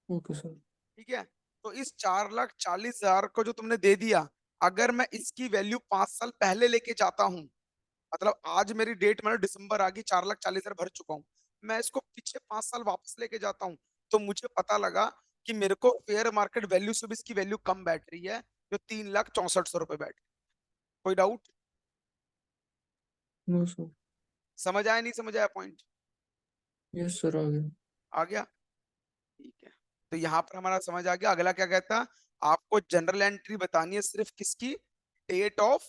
Okay sir. ठीक है, तो इस 4,40,000 को जो तुमने दे दिया, अगर मैं इसकी वैल्यू 5 साल पहले लेके जाता हूं, मतलब आज मेरी डेट, मतलब दिसंबर आ गई, 4,40,000 भर चुका हूँ, मैं इसको पीछे 5 साल वापस लेके जाता हूँ, तो मुझे पता लगा कि मेरे को फेयर मार्केट वैल्यू से भी इसकी वैल्यू कम बैठ रही है, जो 3,64,000 बैठ रही है। कोई डाउट? No sir. समझ आया नहीं समझ आया पॉइंट? यस सर, आ गया। आ गया? ठीक है। तो यहाँ पर हमारा समझ आ गया। अगला क्या कहता, आपको जनरल एंट्री बतानी है सिर्फ किसकी, डेट ऑफ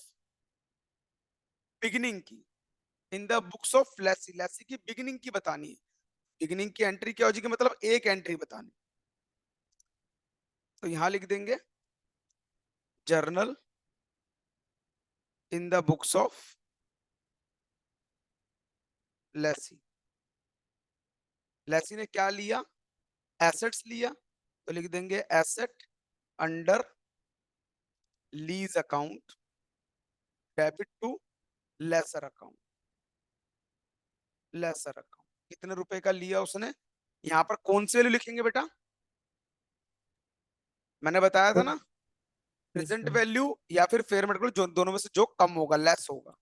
बिगिनिंग की, in the books of lessee, lessee की बिगिनिंग की बतानी है। बिगिनिंग की एंट्री क्या हो जाएगी, मतलब एक एंट्री बतानी। तो यहां लिख देंगे journal in the books of lessee. Lessee ने क्या लिया, एसेट्स लिया, तो लिख देंगे asset under lease account debit to lessor account. Lessor account कितने रुपए का लिया उसने, यहाँ पर कौन सी वैल्यू लिखेंगे बेटा, मैंने बताया था सर, ना, यस प्रेजेंट सर। वैल्यू या फिर फेयर मार्केट जो दोनों में से जो कम होगा, लेस होगा।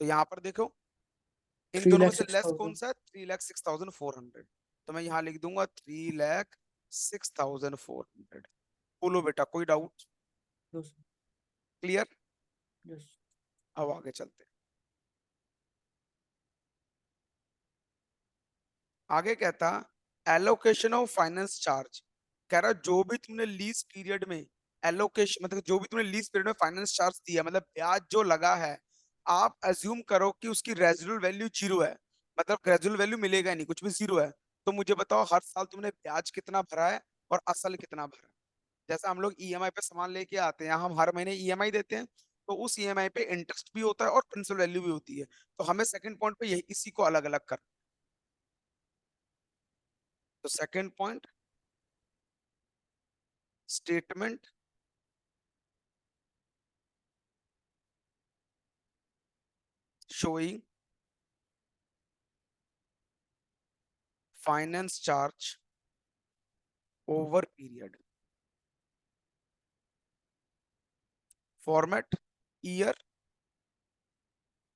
तो यहाँ पर देखो इन थ्री दोनों में लैख से सिक्स लेस कौन थाउजेंड सा है, 3,06,400। तो मैं यहाँ लिख दूंगा 3,06,400। बोलो बेटा कोई डाउट? Yes clear? यस। अब आगे चलते हैं। आगे कहता एलोकेशन ऑफ फाइनेंस चार्ज, कह रहा जो भी तुमने लीज पीरियड में एलोकेशन, मतलब जो भी तुमने लीज पीरियड में फाइनेंस चार्ज दिया, मतलब ब्याज जो लगा है, आप अज्यूम करो कि उसकी रेजिडुअल वैल्यू जीरो है, मतलब रेजिडुअल वैल्यू मिलेगा नहीं, कुछ भी जीरो है। तो मुझे बताओ हर साल तुमने ब्याज कितना भरा है और असल कितना भरा है। जैसे हम लोग ईएमआई पे सामान लेके आते हैं, हम हर महीने ईएमआई देते हैं, तो उस ईएमआई पे इंटरेस्ट भी होता है और प्रिंसिपल वैल्यू भी होती है। तो हमें सेकंड पॉइंट पे यही इसी को अलग अलग कर, तो second point statement showing finance charge over period, format year,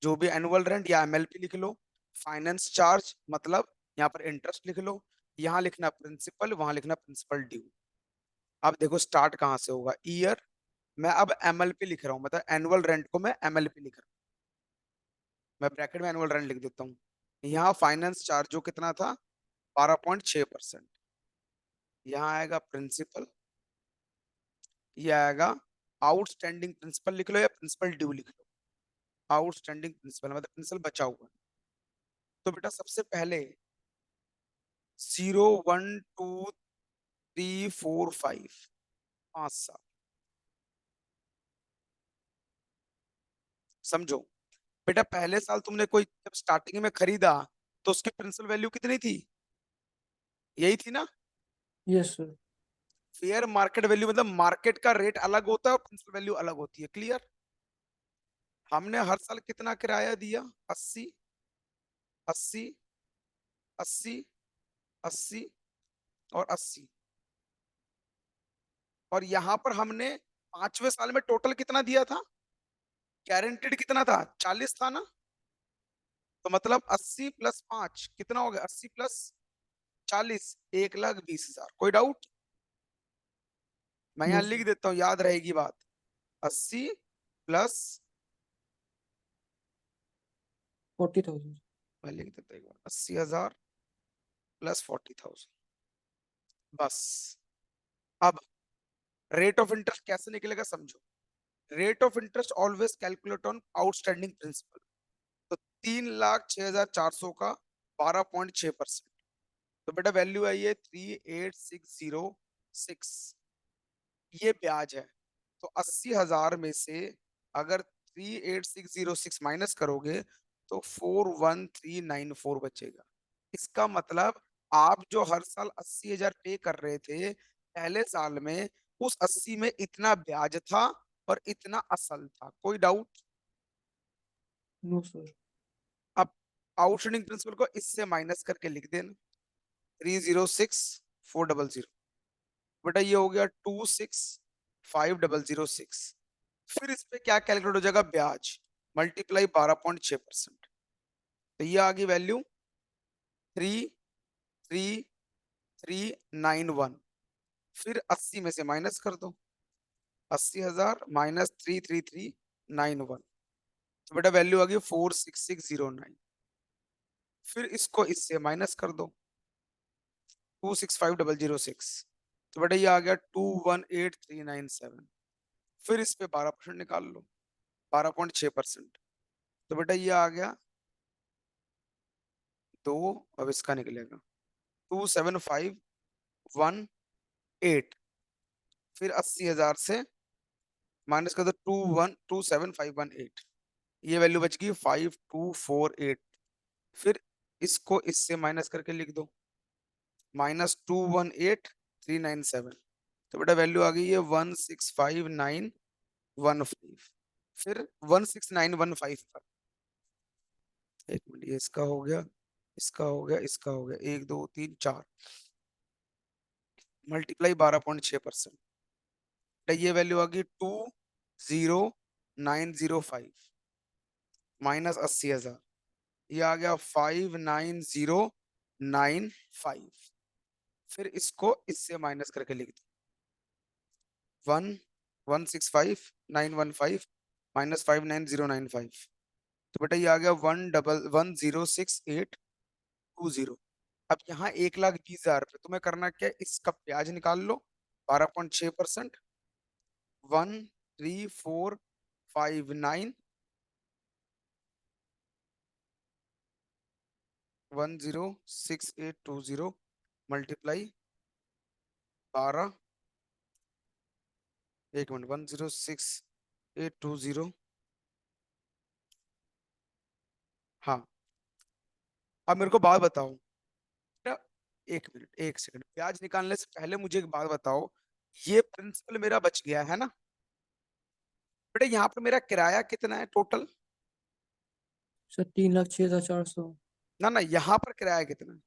जो भी एनुअल रेंट या एमएलपी लिख लो, फाइनेंस चार्ज मतलब यहाँ पर इंटरेस्ट लिख लो, यहाँ लिखना प्रिंसिपल, वहां लिखना प्रिंसिपल ड्यू। अब देखो स्टार्ट कहाँ से होगा, ईयर, मैं अब एमएलपी लिख रहा हूँ, मतलब एनुअल रेंट को मैं एमएलपी लिख रहा हूँ, मैं ब्रैकेट में एनुअल रेंट लिख देता हूँ। यहाँ फाइनेंस चार्ज जो कितना था, 12.6%। यहाँ आएगा प्रिंसिपल, ये आएगा आउटस्टैंडिंग प्रिंसिपल लिख लो या प्रिंसिपल ड्यू लिख लो, आउटस्टैंडिंग प्रिंसिपल मतलब प्रिंसिपल बचा हुआ है। तो बेटा सबसे पहले 0, 1, 2, 3, 4, 5, 5 साल समझो। बेटा पहले साल तुमने कोई जब स्टार्टिंग में खरीदा, तो उसकी प्रिंसिपल वैल्यू कितनी थी, यही थी ना। Yes sir. Fair market value मतलब मार्केट का रेट अलग होता है और प्रिंसिपल वैल्यू अलग होती है, क्लियर। हमने हर साल कितना किराया दिया, 80, 80, 80, 80 और 80। और यहाँ पर हमने 5वें साल में टोटल कितना दिया था, गारंटेड कितना था, 40 था ना। तो मतलब 80 + 5 कितना हो गया, 80 + 40, 1,20,000। कोई डाउट? मैं नो यहाँ लिख सर। देता हूँ, याद रहेगी बात। 80 प्लस, 40,000। मैं लिख देता हूँ एक बार, 80,000 + 40,000, बस। अब रेट ऑफ इंटरेस्ट कैसे निकलेगा समझो। Rate of interest always calculate on outstanding principal. तो 3,06,400 का 12.6%, तो बेटा वैल्यू आई है 38,606, ये ब्याज है। तो 80,000 में से अगर 38,606 माइनस करोगे तो 41394 बचेगा। इसका मतलब आप जो हर साल 80,000 पे कर रहे थे, पहले साल में उस 80 में इतना ब्याज था और इतना असल था। कोई डाउट? No sir. अब आउटस्टैंडिंग प्रिंसिपल को इससे माइनस करके लिख देना, 306,400। बेटा ये हो गया 26,506। फिर इस पे क्या कैलकुलेट हो जाएगा, ब्याज। मल्टीप्लाई 12.6%, तो ये आ गई वैल्यू 33391। फिर 80 में से माइनस कर दो, 80,000 माइनस 33391, तो बेटा वैल्यू आ गई 46609। फिर इसको इससे माइनस कर दो, 265006, तो बेटा ये आ गया 218397। फिर इस पे 12% निकाल लो, 12.6%, तो बेटा ये आ गया 2, अब इसका निकलेगा 27518। फिर 80,000 से माइनस कर दो 2127518, ये वैल्यू बच गई 5248। फिर इसको इससे माइनस करके लिख दो, -218397, तो बेटा वैल्यू आ गई है 165915। फिर 16915 पर, एक मिनट, ये इसका हो गया, इसका हो गया, इसका हो गया, 1 2 3 4, मल्टीप्लाई 12.6%, तो ये वैल्यू आ गई 20905 माइनस 80,000, ये आ गया 59095। फिर इसको इससे माइनस करके लिख दो, 1165915 माइनस 59095, तो बेटा ये आ गया 1,106,820। अब यहाँ 1,20,000 रुपये, तुम्हें करना क्या है, इसका ब्याज निकाल लो 12.6%, 13459 1,06820 मल्टीप्लाई 12, एक मिनट, 1,06820, हाँ। अब मेरे को बात बताओ बेटा, एक मिनट, एक सेकंड, ब्याज निकालने से पहले मुझे एक बात बताओ, ये प्रिंसिपल मेरा बच गया है ना बेटा, यहाँ पर मेरा किराया कितना है टोटल? सर 3,06,400। ना ना, यहाँ पर किराया कितना है?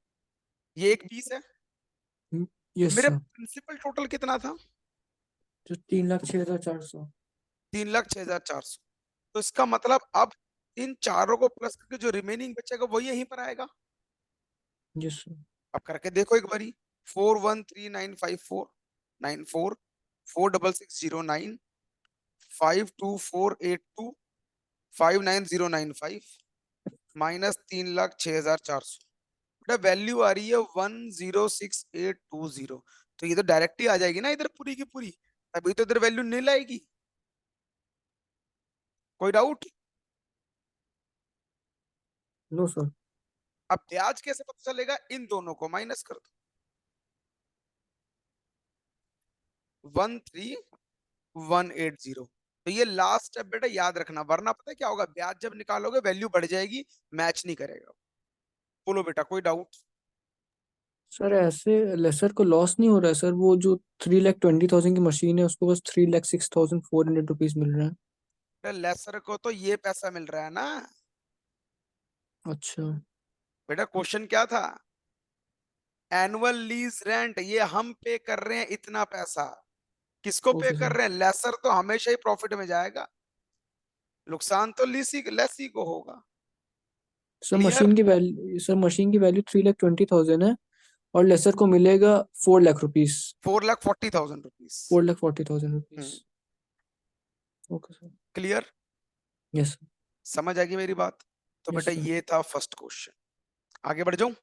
ये एक पीस है। यस मेरे सर। प्रिंसिपल टोटल कितना था? तो 3,06,400। 3,06,400। तो इसका मतलब अब इन चारों को प्लस करके जो रिमेनिंग बचेगा वो यहीं पर आएगा। Yes sir. अब करके देखो एक बारी, 41395494, 46609, 52482, 59095, माइनस 3,06,400, बेटा वैल्यू आ रही है 1,06820। तो ये तो डायरेक्ट ही आ जाएगी ना इधर पूरी की पूरी, तभी तो इधर वैल्यू नील आएगी। कोई डाउट? No sir. अब ब्याज कैसे पता चलेगा, इन दोनों को माइनस कर दो, 13180। तो ये लास्ट स्टेप बेटा याद रखना, वरना पता है क्या होगा, ब्याज जब निकालोगे वैल्यू बढ़ जाएगी, मैच नहीं करेगा। बोलो बेटा, कोई डाउट? सर ऐसे लेसर को लॉस नहीं हो रहा है सर? वो जो 3,20,000 की मशीन है उसको बस 3,06,400 मिल रहा है। लेसर को तो ये पैसा मिल रहा है ना अच्छा। बेटा। क्वेश्चन क्या था? एनुअल लीज रेंट, ये हम पे कर रहे हैं इतना पैसा, किसको पे ओके कर सर। रहे हैं? लेसर तो हमेशा ही प्रॉफिट में जाएगा, नुकसान तो लेसी को होगा। क्लियर? सर मशीन की वैल्यू 3,20,000 है और लेसर को मिलेगा 4 lakh rupees. 4,40,000 rupees. 4,40,000 rupees. Okay sir. Clear? Yes sir. समझ आ गई मेरी बात? तो यस बेटा सर। ये था फर्स्ट क्वेश्चन। आगे बढ़ जाऊं?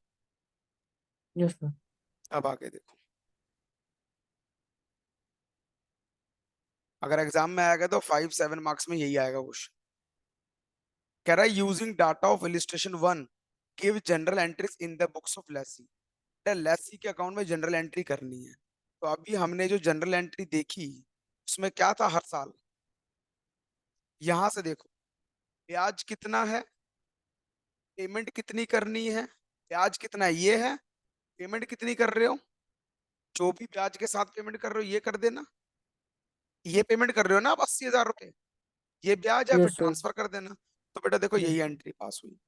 Yes sir. अब आगे देखो, अगर एग्जाम में आएगा तो 5 7 मार्क्स में यही आएगा क्वेश्चन। कह रहा है using data of illustration 1 give general entries in the books of lessee. Lessee के अकाउंट में जनरल एंट्री करनी है। तो अभी हमने जो जनरल एंट्री देखी उसमें क्या था, हर साल। यहां से देखो, ब्याज कितना है, पेमेंट कितनी करनी है, ब्याज कितना है ये है, पेमेंट कितनी कर रहे हो, जो भी ब्याज के साथ पेमेंट कर रहे हो ये कर देना। ये पेमेंट कर रहे हो ना आप 80,000 रुपए, ये ब्याज है, फिर यस सर। ट्रांसफर कर देना। तो बेटा देखो यस यही सर। एंट्री पास हुई।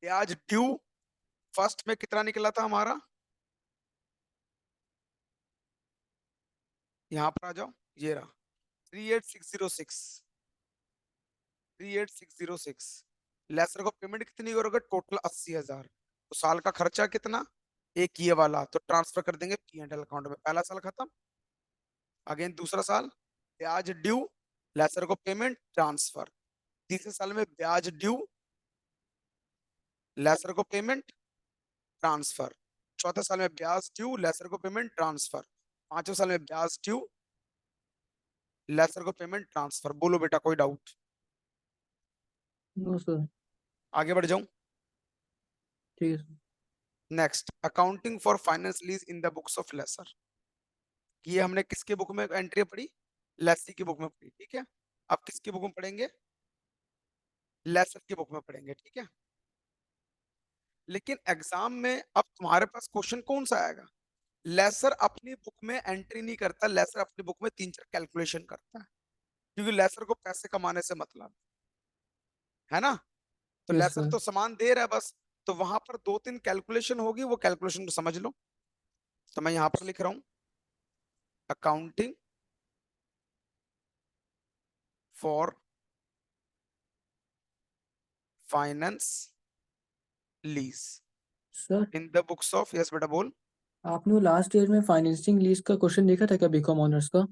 ब्याज ड्यू फर्स्ट में कितना निकला था हमारा, यहाँ पर आ जाओ, ये रहा 38606, 38606। लेसर को पेमेंट कितनी करोगे, टोटल 80,000। तो साल का खर्चा कितना, एक ये वाला, तो ट्रांसफर कर देंगे P&L अकाउंट में, पहला साल खत्म। अगेन दूसरा साल, ब्याज ड्यू, लेसर को पेमेंट ट्रांसफर। तीसरे साल में ब्याज ड्यू, लेसर को पेमेंट ट्रांसफर। चौथे साल में ब्याज ड्यू, लेसर को पेमेंट ट्रांसफर। पांचवें साल में ब्याज ड्यू, लेसर को पेमेंट ट्रांसफर। बोलो बेटा कोई डाउट। No sir. आगे बढ़ जाऊं। ठीक है sir. Next, accounting for finance lease in the books of lessor. ये हमने किसके बुक में एंट्री पढ़ी, लेसी की बुक में पढ़ी, ठीक है। अब किसकी बुक में पढ़ेंगे, लेसर की बुक में पढ़ेंगे, ठीक है। लेकिन एग्जाम में अब तुम्हारे पास क्वेश्चन कौन सा आएगा, लेसर अपनी बुक में एंट्री नहीं करता, लेसर अपनी बुक में 3-4 कैलकुलेशन करता है, क्योंकि लेसर को पैसे कमाने से मतलब है ना। तो यस लेसर सर। तो सामान दे रहा है बस, तो वहां पर 2-3 कैलकुलेशन होगी, वो कैलकुलेशन को समझ लो। तो मैं यहां पर लिख रहा हूं, accounting for finance lease sir in the books of, yes बेटा बोल। आपने वो लास्ट ईयर में फाइनेंसिंग लीज का क्वेश्चन देखा था क्या, बीकॉम ऑनर्स का?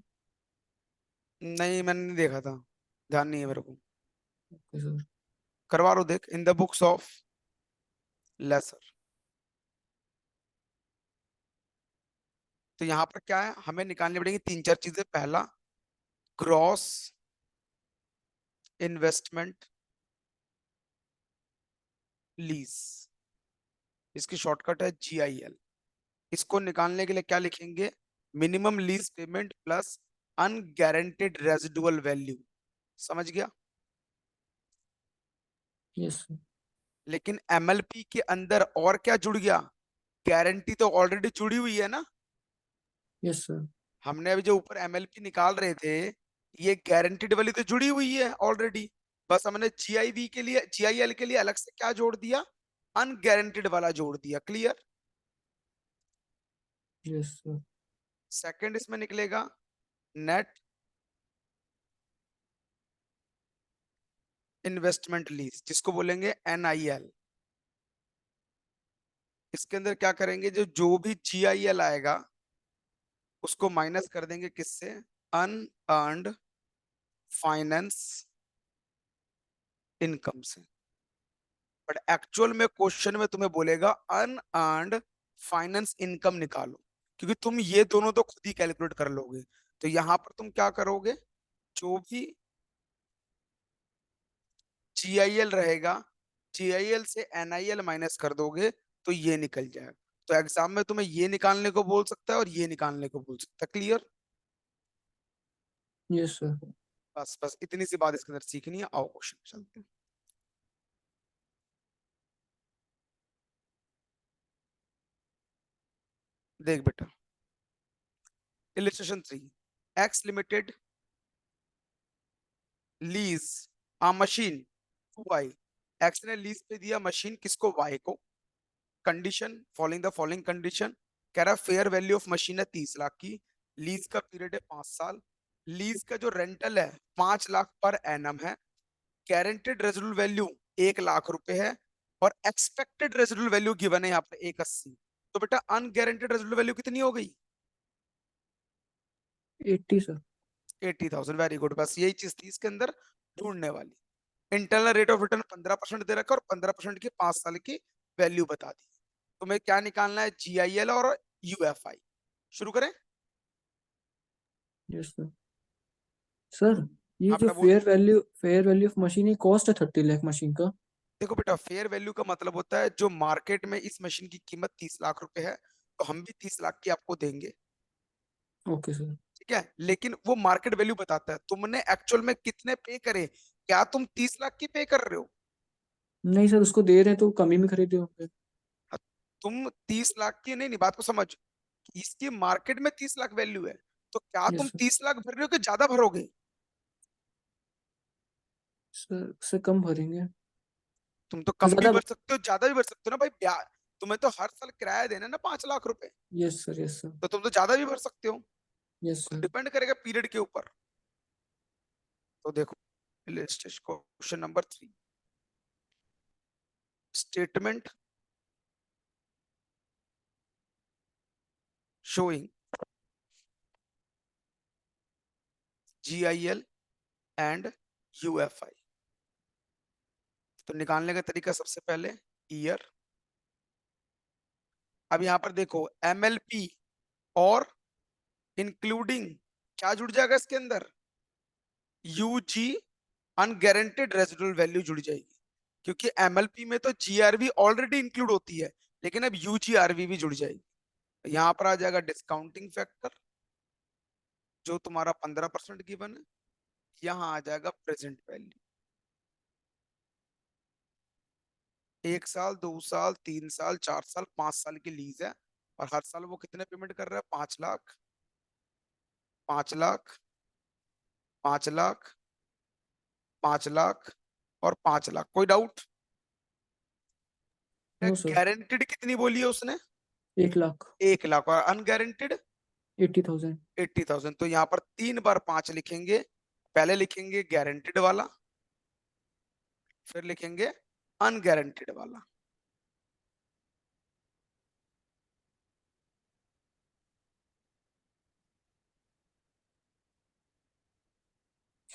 नहीं मैंने नहीं देखा था, ध्यान नहीं है मेरे को। Okay sir. करवा लो देख, in the books of lessor. तो यहाँ पर क्या है, हमें निकालनी पड़ेगी 3-4 चीजें। पहला, ग्रॉस इन्वेस्टमेंट लीज, इसकी शॉर्टकट है GIL। इसको निकालने के लिए क्या लिखेंगे, minimum lease payment plus unguaranteed residual value. समझ गया। Yes sir. लेकिन MLP के अंदर और क्या जुड़ गया, गारंटी तो ऑलरेडी जुड़ी हुई है ना। Yes sir. हमने अभी जो ऊपर MLP निकाल रहे थे, ये गारंटीड वाली तो जुड़ी हुई है ऑलरेडी। बस हमने GIV के लिए, GIL के लिए अलग से क्या जोड़ दिया, अनगारंटीड वाला जोड़ दिया। क्लियर। Yes sir. सेकंड इसमें निकलेगा नेट इन्वेस्टमेंट लीज, जिसको बोलेंगे NIL। इसके अंदर क्या करेंगे, जो जो भी GIL आएगा उसको माइनस कर देंगे किससे, अनअर्न्ड फाइनेंस इनकम से। बट एक्चुअल में क्वेश्चन में तुम्हें बोलेगा अनअर्न्ड फाइनेंस इनकम निकालो, क्योंकि तुम ये दोनों तो खुद ही कैलकुलेट कर लोगे। तो यहां पर तुम क्या करोगे, जो भी GIL रहेगा, GIL से NIL माइनस कर दोगे तो ये निकल जाएगा। तो एग्जाम में तुम्हें ये निकालने को बोल सकता है और ये निकालने को बोल सकता है। क्लियर। Yes sir. बस बस इतनी सी बात इसके अंदर सीखनी है, आओ क्वेश्चन चलते हैं। देख बेटा, illustration 3, X limited lease a machine to Y. X ने लीज पे दिया मशीन किसको, वाई को। Condition, following the following condition. कह रहा फेयर वैल्यू ऑफ मशीन है 30 लाख की, लीज का पीरियड है 5 साल, लीज का जो रेंटल है 5 लाख पर एनम है, गारंटेड रेजिडुअल वैल्यू 1 लाख रुपए है, और एक्सपेक्टेड रेजिडुअल वैल्यू गिवन है यहाँ पर 180। तो बेटा अनगारंटेड रेजिडुअल वैल्यू कितनी हो गई, 80 सर। 80,000। वेरी गुड, बस यही चीज थी इसके अंदर ढूंढने वाली। इंटरनल रेट ऑफ रिटर्न 15% दे रखा और 15% की 5 साल की वैल्यू बता दी। तुम्हें क्या निकालना है, GIL और UFI। शुरू करें। Yes sir. सर ये हाँ जो बेटा बोल। फेयर वैल्यू ऑफ मशीन, ये कॉस्ट है 30 लाख मशीन का? देखो बेटा, फेयर वैल्यू का मतलब होता है जो मार्केट में इस मशीन की कीमत 30 लाख रुपए है, तो हम भी 30 लाख की आपको देंगे, ओके सर। ठीक है। लेकिन वो मार्केट वैल्यू बताता है, तुमने एक्चुअल में कितने पे करे, क्या तुम 30 लाख की पे कर रहे हो। नहीं सर, उसको दे रहे हैं तो कम ही में खरीदे होंगे। हाँ, तुम 30 लाख की, नहीं नहीं बात को समझ, इसकी मार्केट में 30 लाख वैल्यू है, तो क्या तुम यस सर। 30 लाख भर रहे हो कि ज्यादा भरोगे। सर उससे कम भरेंगे। तुम तो तो कम भी ज्यादा। भर सकते हो, ज्यादा भी भर सकते हो ना भाई, ब्याज, तुम्हें तो हर साल किराया देना है ना 5 लाख रुपए, यस सर। Yes sir. तो तुम तो ज्यादा भी भर सकते हो। Yes sir. डिपेंड करेगा पीरियड के ऊपर। तो देखो question number 3, statement showing GIL and UFI। तो निकालने का तरीका सबसे पहले ईयर। अब यहां पर देखो MLP और इंक्लूडिंग क्या जुड़ जाएगा इसके अंदर, UG अनगारंटेड रेजिडुअल वैल्यू जुड़ जाएगी, क्योंकि MLP में तो GRV ऑलरेडी इंक्लूड होती है, लेकिन अब UGRV भी जुड़ जाएगी। यहां पर आ जाएगा डिस्काउंटिंग फैक्टर जो तुम्हारा 15% गिवन है, यहां आ जाएगा प्रेजेंट वैल्यू। 1 साल 2 साल 3 साल 4 साल 5 साल की लीज है, और हर साल वो कितने पेमेंट कर रहा है, 5 लाख 5 लाख 5 लाख 5 लाख और 5 लाख। कोई डाउट? No sir. गारंटेड कितनी बोली है उसने, 1 लाख। 1 लाख, और अनगारंटेड 80,000। 80,000। तो यहाँ पर 3 बार 5 लिखेंगे, पहले लिखेंगे गारंटेड वाला, फिर लिखेंगे अनगारंटेड वाला।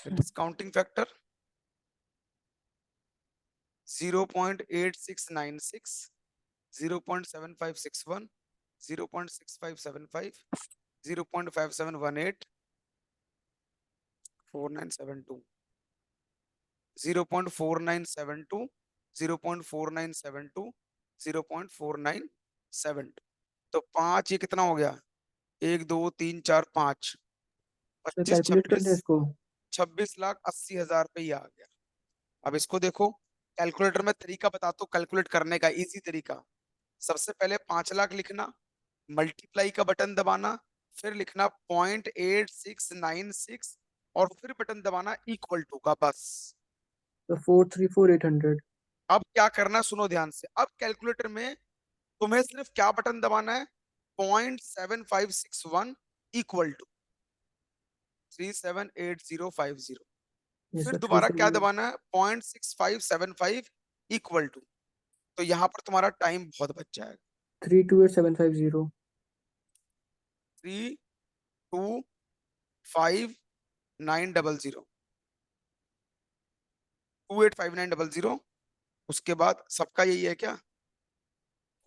Discounting factor 0.8696, 0.7561, 0.6575, 0.5718, 4972, 0.4972, 0.4972, 0.4972। तो 5 ये कितना हो गया, 1 2 3 4 5, सर 25 कैलकुलेट कर 26, दे इसको। 26,80,000 रुपये ही आ गया। अब इसको देखो, कैलकुलेटर में तरीका बताता हूँ कैलकुलेट करने का, इजी तरीका। सबसे पहले 5 लाख लिखना, मल्टीप्लाई का बटन दबाना, फिर लिखना 0.8696, और फिर बटन दबाना इक्वल टू का, बस। तो 434,800। अब क्या करना है, सुनो ध्यान से। अब कैलकुलेटर में तुम्हें सिर्फ क्या बटन दबाना है, 0.7561 इक्वल टू 378050। यस फिर सर थ्री दोबारा क्या सेवन दबाना है, 0.6575 इक्वल टू। तो यहाँ पर तुम्हारा टाइम बहुत बच जाएगा। 328750। 3285900, 285900। उसके बाद सबका यही है क्या,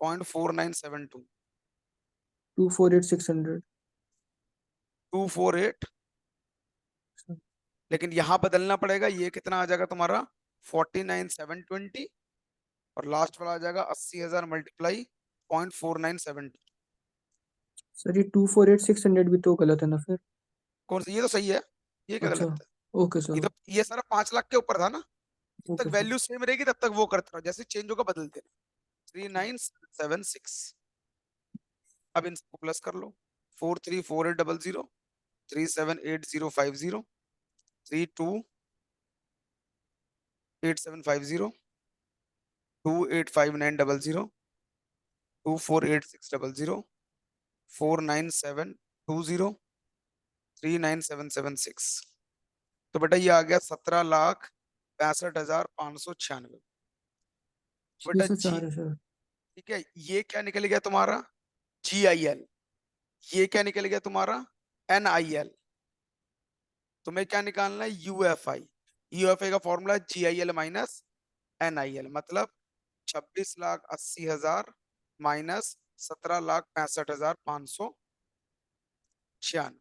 0.4972, 248600। 248। लेकिन यहाँ बदलना पड़ेगा, ये कितना आ जाएगा तुम्हारा 49720, और लास्ट वाला आ जाएगा 80,000 मल्टीप्लाई 0.4972। सर ये 248600 भी तो गलत है ना फिर। कौन सा, ये तो सही है, ये क्या अच्छा। गलत है? ओके ये सर। तो, ये सारा 5 लाख के ऊपर था ना, जब तक ओके सर। वैल्यू सेम रहेगी तब तक वो करते रहो, जैसे चेंज होगा बदलते रहो। 3976। अब इन सबको प्लस कर लो, 434800, 378050, 328750, 285900, 248600, 49720, 39776। तो बेटा ये आ गया 17,65,596। छह बेटा सौ जी, चार है सर। ठीक है, ये क्या निकल गया तुम्हारा, GIL। ये क्या निकल गया तुम्हारा, NIL। तुम्हें क्या निकालना है, UFI। UFI का फॉर्मूला GIL माइनस NIL, मतलब 26,80,000 माइनस 17,65,596।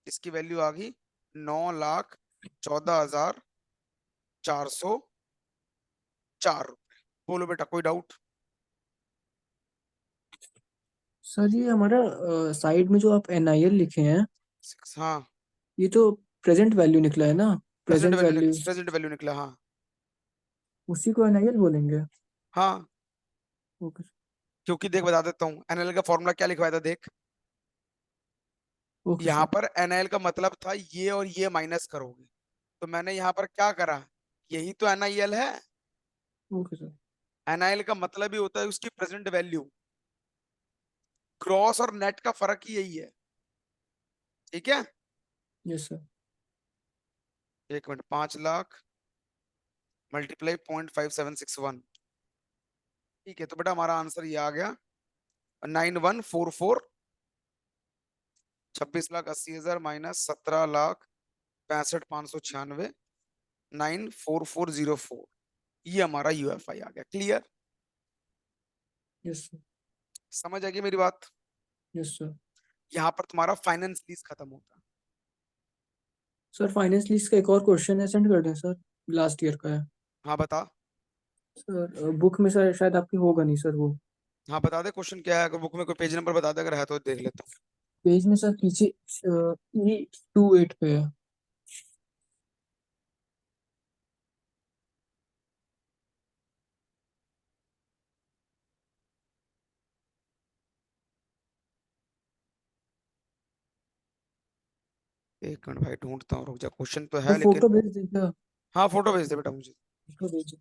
इसकी वैल्यू आ गई 9,14,404 रुपए। बोलो बेटा, कोई डाउट? सर ये हमारा साइड में जो आप NIL लिखे हैं, हाँ, ये तो प्रेजेंट वैल्यू निकला है ना। Present present value value. निकला, प्रेजेंट वैल्यू निकला, हाँ। उसी को NIL बोलेंगे। हाँ, ओके। क्योंकि देख बता देता हूँ, NIL का फॉर्मूला क्या लिखवाया था, देख। ओके यहाँ सर। पर NIL का मतलब था ये और ये माइनस करोगे, तो मैंने यहाँ पर क्या करा, यही तो NIL है। Okay sir. NIL का मतलब ही होता है उसकी प्रेजेंट वैल्यू। ग्रॉस और नेट का फर्क ही यही है, ठीक है। Yes sir. 1 minute, 5 lakh multiply 0.5761, ठीक है। तो बेटा हमारा आंसर ये आ गया 9144, 26,80,000 माइनस 17,65,596, 94404, ये हमारा यूएफआई आ गया। क्लियर? Yes sir. समझ आ गई मेरी बात? Yes sir. यहाँ पर तुम्हारा फाइनेंस लीज खत्म होता है। सर फाइनेंस लीज का एक और क्वेश्चन है, सेंड कर दें सर, लास्ट ईयर का है। हाँ बता। सर बुक में सर शायद आपकी होगा नहीं सर वो। हाँ बता दे क्वेश्चन क्या है, अगर बुक में कोई पेज नंबर बता दे, अगर है तो देख लेता हूँ। पेज में सर पीछे E28 पे है। एक मिनट भाई ढूंढता हूँ, रुक जा, क्वेश्चन तो तो है लेकिन। फोटो भेज दीजिए। हाँ फोटो भेज दे बेटा मुझे। फोटो भेजिए।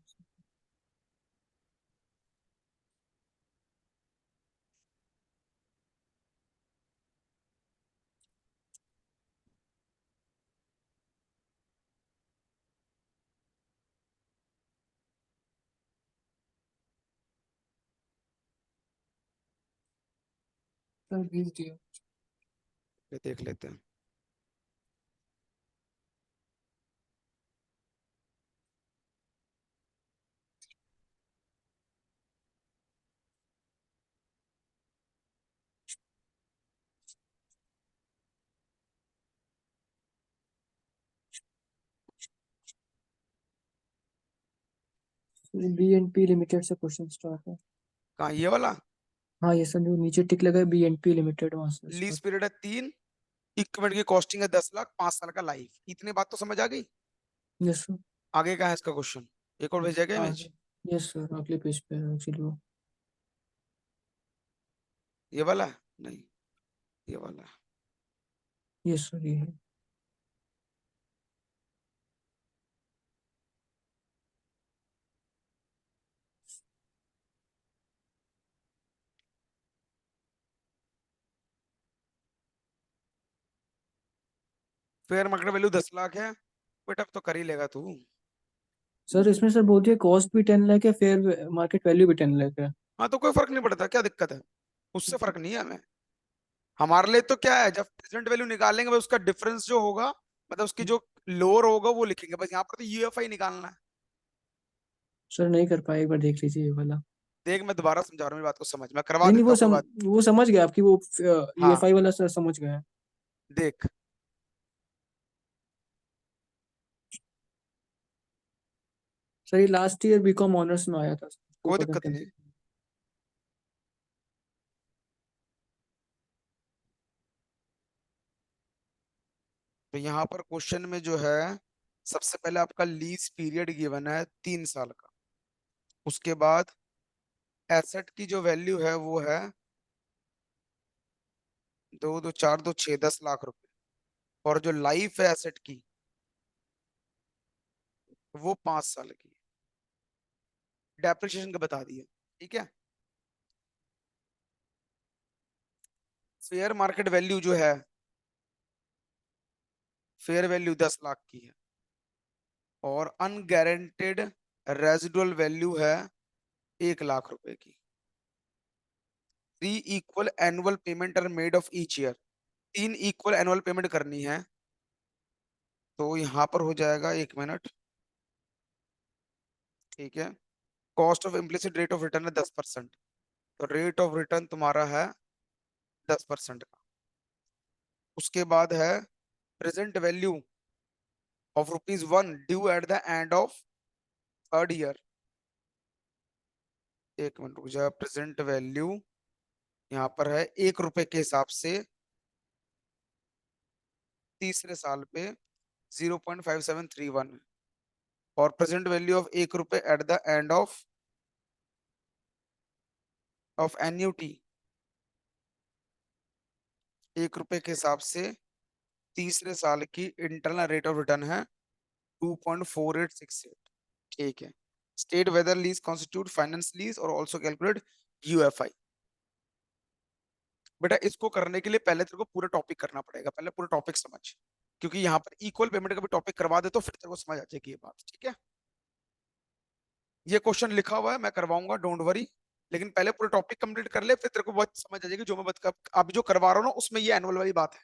सर भेज दिया। ये देख लेते हैं। BNP लिमिटेड से क्वेश्चन स्टार्ट है। कहाँ ये वाला? हाँ ये सर जो नीचे टिक लगा है BNP लिमिटेड, वहां से लीज स्टार्ट। पीरियड है 3, इक्विपमेंट की कॉस्टिंग है 10 लाख, 5 साल का लाइफ, इतनी बात तो समझ आ गई। Yes sir. आगे का है इसका क्वेश्चन, एक और भेजा गया इमेज। आगे। यस सर अगले पेज पे है एक्चुअली वो। ये वाला है? नहीं, ये वाला है। यस सर ये है। फेयर मार्केट वैल्यू 10 लाख है, बेटा अब तो कर ही लेगा तू। सर इसमें सर बोलती है कॉस्ट भी 10 लाख है, फेयर मार्केट वैल्यू भी 10 लाख है। हाँ तो कोई फर्क नहीं पड़ता, क्या दिक्कत है, उससे फर्क नहीं है हमें। हमारे लिए तो क्या है, जब प्रेजेंट वैल्यू निकालेंगे बस उसका डिफरेंस जो होगा, मतलब उसकी जो लोअर होगा वो लिखेंगे बस, यहाँ पर तो यूएफआई निकालना है। सर नहीं कर पाए, एक बार देख लीजिए ये वाला। देख मैं दोबारा समझा रहा हूँ, मेरी बात को समझ, मैं करवा नहीं नहीं देता हूँ, कोई बात। वो समझ गया आपकी वो हाँ यूएफआई वाला सर समझ गया। देख, सर ये लास्ट ईयर बीकॉम ऑनर्स में आया था, कोई दिक्कत 2010। नहीं। तो यहाँ पर क्वेश्चन में जो है, सबसे पहले आपका लीज पीरियड गिवन है 3 साल का, उसके बाद एसेट की जो वैल्यू है वो है 2 2 4 2 6 10 लाख रुपए, और जो लाइफ है एसेट की वो 5 साल की, डेप्रिसिएशन का बता दिया, ठीक है। फेयर मार्केट वैल्यू जो है, फेयर वैल्यू 10 लाख की है, और अनगारंटेड रेजिडुअल वैल्यू है 1 लाख रुपए की। 3 equal annual payment are made of each year, 3 equal annual payment करनी है। तो यहाँ पर हो जाएगा, 1 मिनट, ठीक है। Cost of implicit rate of return है 10%, तो रेट ऑफ रिटर्न तुम्हारा है 10% का। उसके बाद है present value of ₹1 due at the end of 3rd year. 1 minute रुक जा, प्रेजेंट वैल्यू यहाँ पर है ₹1 के हिसाब से तीसरे साल पे 0.5731, और present value of ₹1 at the end of annuity, ₹1 के हिसाब से तीसरे साल की इंटरनल रेट ऑफ रिटर्न है 2.4868, ठीक है। State whether lease constitute finance lease और ऑल्सो कैलकुलेट यूएफआई। बेटा इसको करने के लिए पहले तेरे को पूरा टॉपिक करना पड़ेगा, पहले पूरा टॉपिक समझ, क्योंकि यहाँ पर इक्वल पेमेंट का भी टॉपिक करवा दे तो फिर तेरे को समझ आ जाएगी ये बात, ठीक है। ये क्वेश्चन लिखा हुआ है, मैं करवाऊंगा, डोंट वरी, लेकिन पहले पूरा टॉपिक कंप्लीट कर ले, फिर तेरे को बहुत समझ आ जाएगी जो मैं अभी जो करवा रहा हूँ ना उसमें ये एनुअल वाली बात है।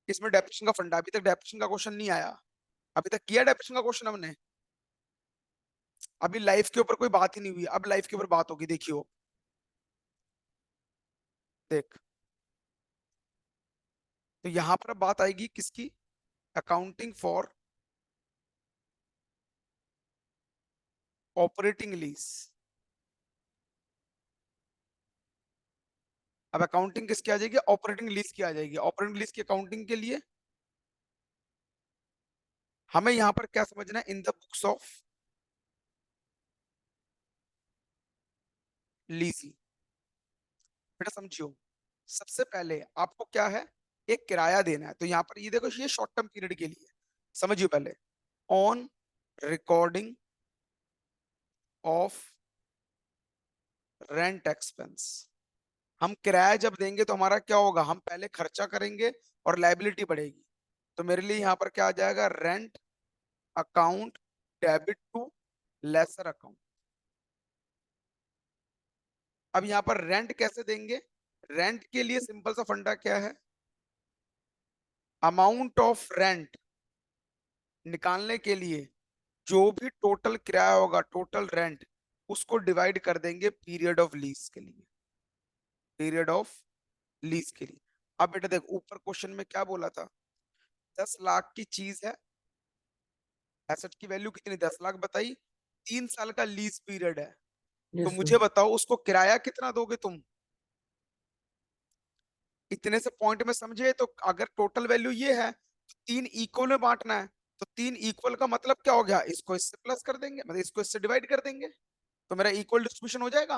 इसमें डेफिनेशन का फंडा, अभी तक डेफिनेशन का क्वेश्चन नहीं आया, अभी तक किया डेफिनेशन का क्वेश्चन हमने, अभी लाइफ के ऊपर कोई बात ही नहीं हुई, अब लाइफ के ऊपर बात होगी, देखियो देख। तो यहां पर अब बात आएगी किसकी, अकाउंटिंग फॉर ऑपरेटिंग लीज। अब अकाउंटिंग किसकी आ जाएगी, ऑपरेटिंग लीज की आ जाएगी। ऑपरेटिंग लीज की अकाउंटिंग के लिए हमें यहां पर क्या समझना है, in the books of leasing. बेटा समझियो, सबसे पहले आपको क्या है, एक किराया देना है, तो यहाँ पर ये देखो ये शॉर्ट टर्म पीरियड के लिए, समझियो पहले, on recording of rent expense. हम किराया जब देंगे तो हमारा क्या होगा, हम पहले खर्चा करेंगे और लाइबिलिटी बढ़ेगी, तो मेरे लिए यहाँ पर क्या आ जाएगा, rent account debit to lessor account. अब यहाँ पर रेंट कैसे देंगे, रेंट के लिए सिंपल सा फंडा क्या है, अमाउंट ऑफ रेंट निकालने के लिए जो भी टोटल किराया होगा, टोटल रेंट, उसको डिवाइड कर देंगे पीरियड ऑफ लीज के लिए, पीरियड ऑफ लीज के लिए। अब बेटा देख ऊपर क्वेश्चन में क्या बोला था, 10 लाख की चीज है, एसेट की वैल्यू कितनी, 10 लाख बताई, 3 साल का लीज पीरियड है, तो यस सर। मुझे बताओ उसको किराया कितना दोगे तुम, इतने से पॉइंट में समझे। तो अगर टोटल वैल्यू ये है तो 3 इक्वल में बांटना है, तो 3 इक्वल का मतलब क्या हो गया, इसको इससे प्लस कर देंगे, मतलब इसको इससे डिवाइड कर देंगे, तो मेरा इक्वल डिस्ट्रीब्यूशन हो जाएगा,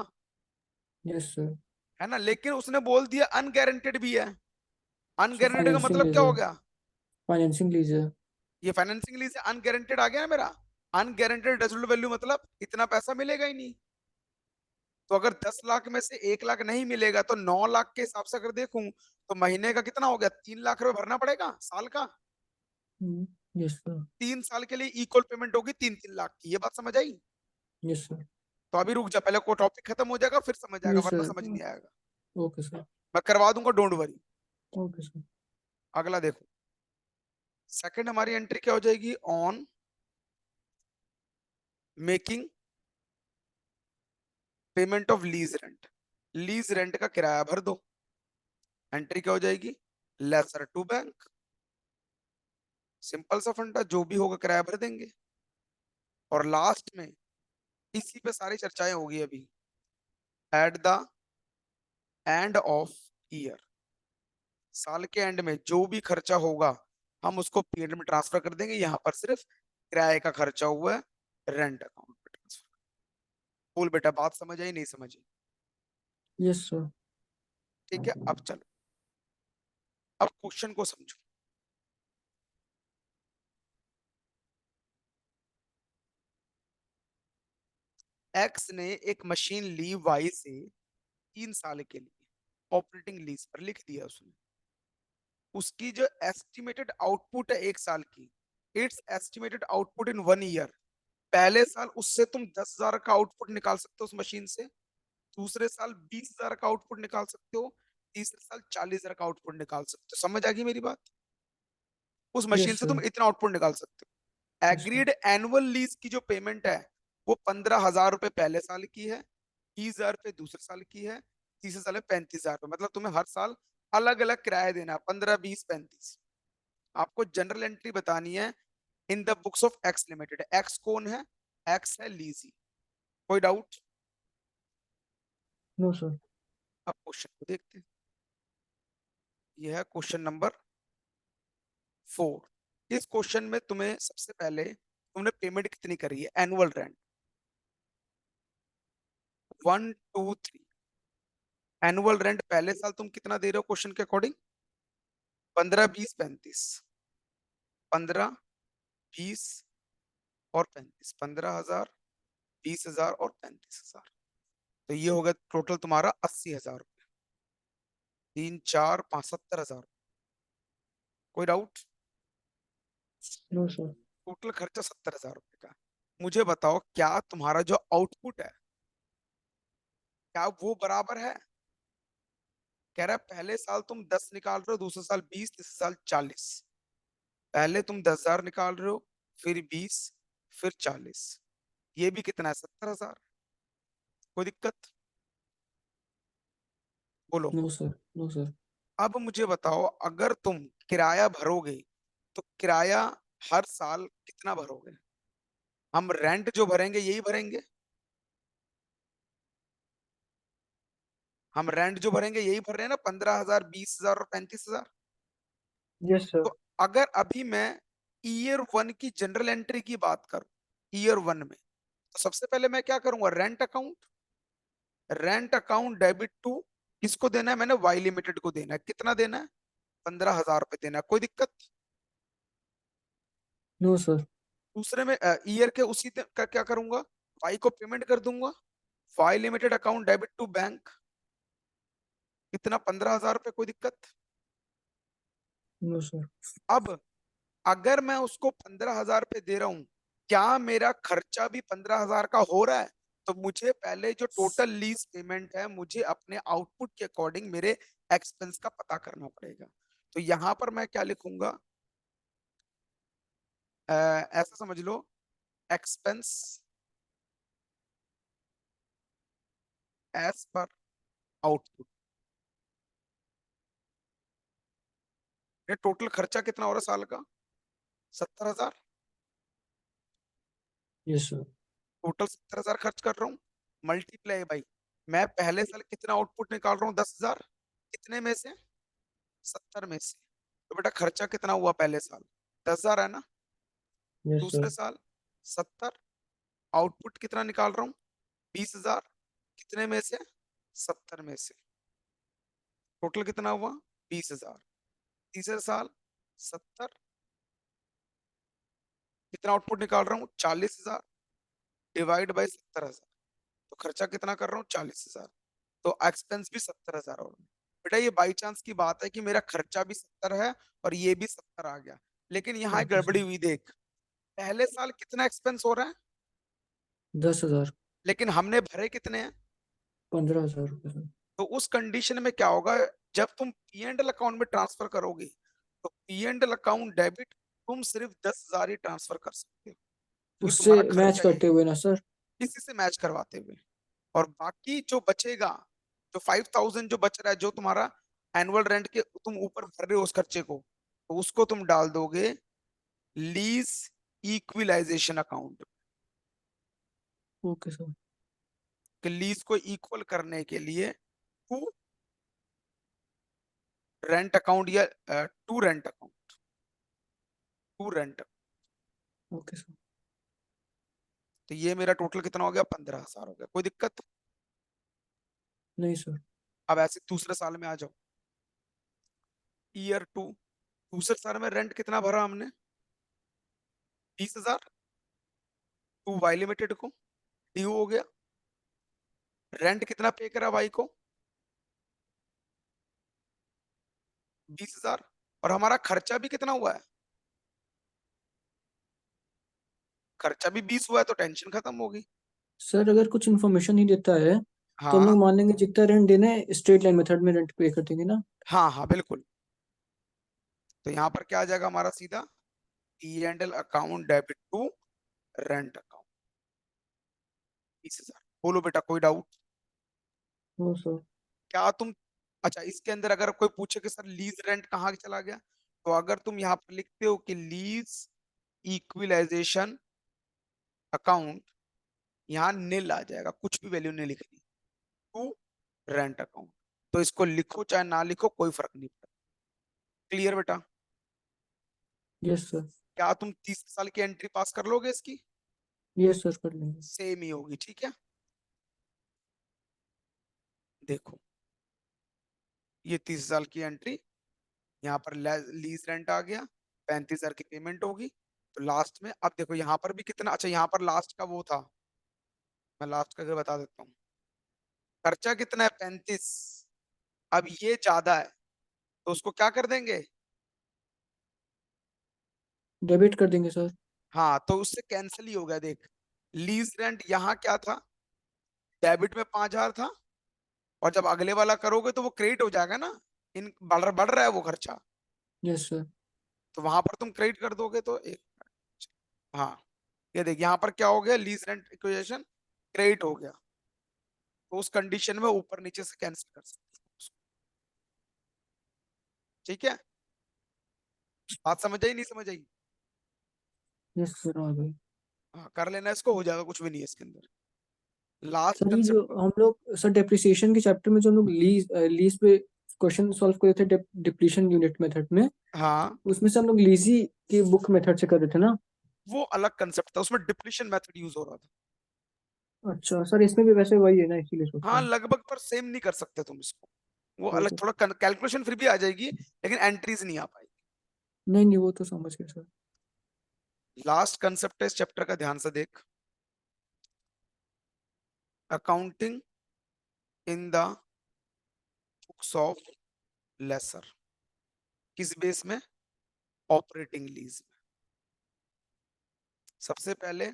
यस सर। है ना। लेकिन उसने बोल दिया अनगारंटेड भी है, सर अनगारंटेड का फाइनेंसिंग मतलब लीज क्या है। हो गया, फाइनेंसिंग लीज है। ये फाइनेंसिंग लीज अनगारंटेड आ गया ना मेरा, अनगारंटेड रेजिडुअल वैल्यू मतलब इतना पैसा मिलेगा ही नहीं। तो अगर 10 लाख में से 1 लाख नहीं मिलेगा तो 9 लाख के हिसाब से अगर देखूं तो महीने का कितना हो गया, 3 लाख रुपए भरना पड़ेगा साल का। Yes sir. 3 साल के लिए इक्वल पेमेंट होगी 3-3 लाख की, ये बात समझ आई। Yes sir. तो अभी रुक जा, पहले को टॉपिक खत्म हो जाएगा फिर समझ आएगा, यस वरना सर। समझ नहीं आएगा। Okay sir. मैं करवा दूंगा, डोंट वरी। Okay sir. अगला देखो, सेकंड हमारी एंट्री क्या हो जाएगी, on making payment of lease rent, lease rent का किराया भर दो, एंट्री क्या हो जाएगी, लेसर टू बैंक, सिंपल सा फंडा, जो भी होगा किराया भर देंगे। और लास्ट में इसी पे सारी चर्चाएं होगी अभी, at the end of year, साल के एंड में जो भी खर्चा होगा हम उसको पीरियड में ट्रांसफर कर देंगे, यहाँ पर सिर्फ किराए का खर्चा हुआ है, रेंट अकाउंट में ट्रांसफर। बोल बेटा बात समझ आई नहीं समझी, यस सर। ठीक है। अब चलो, अब क्वेश्चन को समझो। एक्स ने एक मशीन ली वाई से 3 साल के लिए ऑपरेटिंग लीज पर, लिख दिया उसने, उसकी जो एस्टिमेटेड आउटपुट है 1 साल की, it's estimated output in 1 year, पहले साल उससे तुम 10,000 का आउटपुट निकाल सकते हो उस मशीन से, दूसरे साल 20,000 का आउटपुट निकाल सकते हो, तीसरे साल 40,000 का आउटपुट निकाल सकते हो, समझ आ गई मेरी बात। उस मशीन यस से सर। तुम इतना आउटपुट निकाल सकते हो। Yes sir. Agreed annual lease की जो पेमेंट है वो 15,000 रुपए पहले साल की है, 30,000 रुपए दूसरे साल की है, तीसरे साल में 35,000 रुपए, मतलब तुम्हें हर साल अलग अलग किराया देना है, 15, 20, 35। आपको जनरल एंट्री बतानी है in the books of X limited. X कौन है, एक्स है लीजी। कोई डाउट। No sir. अब क्वेश्चन को देखते हैं, यह है क्वेश्चन नंबर 4। इस क्वेश्चन में तुम्हें सबसे पहले तुमने पेमेंट कितनी करी है, एनुअल रेंट 1, 2, 3। एनुअल रेंट पहले साल तुम कितना दे रहे हो क्वेश्चन के अकॉर्डिंग, 15, 20, 35, 15, 20 और 35, 15,000, 20,000 और 35,000, तो ये होगा टोटल तुम्हारा 80,000 रुपये। तीन चार पाँच 70,000। कोई डाउट? No sir. टोटल खर्चा 70,000 रुपए का। मुझे बताओ क्या तुम्हारा जो आउटपुट है क्या वो बराबर है? कह रहा है पहले साल तुम 10 निकाल रहे हो, दूसरे साल 20, तीसरे साल 40। पहले तुम 10,000 निकाल रहे हो, फिर 20, फिर 40। ये भी कितना है? 70,000। कोई दिक्कत? बोलो। No sir. No sir. अब मुझे बताओ अगर तुम किराया भरोगे तो किराया हर साल कितना भरोगे? हम रेंट जो भरेंगे यही भरेंगे? हम रेंट जो भरेंगे यही भर रहे हैं ना, 15,000, 20,000 और 35,000। Yes sir. तो अगर अभी मैं ईयर वन की जनरल एंट्री की बात करूं, ईयर वन में, तो सबसे पहले मैं क्या करूंगा? Rent account. Rent account debit to किसको देना है? मैंने वाई लिमिटेड को देना है। कितना देना है? 15,000 रुपए देना है। कोई दिक्कत? No sir. दूसरे में ईयर के का क्या करूंगा? वाई को पेमेंट कर दूंगा। Y limited account debit to bank. कितना? 15,000 रुपए। कोई दिक्कत? No sir. अब अगर मैं उसको 15,000 रुपए दे रहा हूं, क्या मेरा खर्चा भी 15,000 का हो रहा है? तो मुझे पहले जो टोटल लीज पेमेंट है, मुझे अपने आउटपुट के अकॉर्डिंग मेरे एक्सपेंस का पता करना पड़ेगा। तो यहां पर मैं क्या लिखूंगा? ऐसा समझ लो, एक्सपेंस एज पर आउटपुट। ये टोटल खर्चा कितना हो रहा है साल का? 70,000। Yes sir. टोटल 70,000 खर्च कर रहा हूँ, मल्टीप्लाई बाई मैं पहले साल कितना आउटपुट निकाल रहा हूँ? 10,000। कितने में से? 70 में से। तो बेटा खर्चा कितना हुआ पहले साल? 10,000 है ना? यस दूसरे सर। साल 70। आउटपुट कितना निकाल रहा हूँ? 20,000। कितने में से? 70 में से। टोटल कितना हुआ? 20,000। तीसरे साल 70। कितना आउटपुट निकाल रहा हूँ? 40,000 डिवाइड बाई 70,000। तो खर्चा कितना कर रहा हूँ? 40,000। तो एक्सपेंस भी 70,000 और बेटा ये बाई चांस की बात है कि मेरा खर्चा भी 70 है और ये भी 70 आ गया। लेकिन यहाँ एक ओके गड़बड़ी सर। हुई देख। पहले साल कितना एक्सपेंस हो रहा है, 10,000। लेकिन हमने भरे कितने हैं? 15,000 रुपये सर। तो उस कंडीशन में क्या होगा? जब तुम पी एंड एल अकाउंट में ट्रांसफर करोगे तो P and L account debit तुम सिर्फ 10,000 ही ट्रांसफर कर सकते हो, क्योंकि उससे तुम्हारा मैच खर्चा करते यही हुए ना सर। इसी से मैच करवाते हुए। और बाकी जो बचेगा, जो 5,000 जो बच रहा है, जो तुम्हारा एनुअल रेंट के तुम ऊपर भर रहे हो उस खर्चे को, तो उसको तुम डाल दोगे lease equalization account. Okay sir. कि लीज को इक्वल करने के लिए टू रेंट अकाउंट या to rent account, to rent. Okay sir. तो ये मेरा टोटल कितना हो गया? 15,000 हो गया। कोई दिक्कत? नहीं सर। अब ऐसे दूसरे साल में आ जाओ, ईयर टू। दूसरे साल में रेंट कितना भरा हमने? 20,000। टू वाई लिमिटेड को ड्यू हो गया। रेंट कितना पे करा वाई को? 20,000। और हमारा खर्चा भी कितना हुआ है? खर्चा भी 20 हुआ है, तो टेंशन खत्म होगी। सर अगर कुछ इन्फॉर्मेशन नहीं देता है तो हम हाँ लोग मान लेंगे जितना रेंट देना है स्ट्रेट लाइन मेथड में रेंट पे कर देंगे ना। हाँ हाँ बिल्कुल। तो यहाँ पर क्या आ जाएगा हमारा? सीधा P and L account debit to rent account 20,000। बोलो बेटा कोई डाउट? No sir. क्या तुम, अच्छा इसके अंदर अगर कोई पूछे कि सर लीज रेंट कहाँ चला गया, तो अगर तुम यहाँ पर लिखते हो कि लीज इक्विलाइजेशन अकाउंट, यहाँ नील आ जाएगा, कुछ भी वैल्यू नहीं लिखनी। टू रेंट अकाउंट, तो इसको लिखो चाहे ना लिखो कोई फर्क नहीं पड़ता। क्लियर बेटा? Yes sir. क्या तुम 30 साल की एंट्री पास कर लोगे इसकी? यस सर कर लेंगे। सेम ही होगी, ठीक है। देखो ये 30 साल की एंट्री, यहाँ पर लीज रेंट आ गया, 35,000 की पेमेंट होगी। तो लास्ट में अब देखो यहाँ पर भी कितना, अच्छा यहाँ पर लास्ट का वो था, मैं लास्ट का बता देता हूँ। खर्चा कितना है? 35। अब ये ज्यादा है तो उसको क्या कर देंगे, डेबिट कर देंगे सर। हाँ तो उससे कैंसिल ही हो गया। देख लीज रेंट यहाँ क्या था, डेबिट में 5,000 था, और जब अगले वाला करोगे तो वो क्रेडिट हो जाएगा ना, इन बढ़ रहा है वो खर्चा, यस सर। तो वहां पर तुम क्रेडिट कर दोगे तो एक, हाँ ये देख यहाँ पर क्या हो गया, लीज रेंट इक्विजिशन क्रेडिट हो गया, तो उस कंडीशन में ऊपर नीचे से कैंसिल कर सकते हो उसको। ठीक है, बात समझ आई नहीं समझ आई? यस सर आ गई। हाँ कर लेना इसको, हो जाएगा, कुछ भी नहीं है इसके अंदर। लास्ट सर ये जो कंसेप्ट, हम लोग सर डेप्रिसिएशन के चैप्टर में जो हम लोग लीज लीज पे क्वेश्चन सॉल्व कर रहे थे डिप्लीशन यूनिट मेथड में, हाँ उसमें से हम लोग लीजी की बुक मेथड से कर रहे थे ना। वो अलग कंसेप्ट था, उसमें डिप्लीशन मेथड यूज हो रहा था। अच्छा सर, इसमें भी वैसे वही है ना, इसीलिए सोच रहा हाँ हूँ। लगभग, पर सेम नहीं कर सकते तुम इसको, वो अलग ओके। थोड़ा कैलकुलेशन फिर भी आ जाएगी लेकिन एंट्रीज नहीं आ पाएगी। नहीं नहीं, वो तो समझ गए सर। लास्ट कंसेप्ट है इस चैप्टर का, ध्यान से देख, accounting in the books of lessor. किस बेस में, ऑपरेटिंग लीज में। सबसे पहले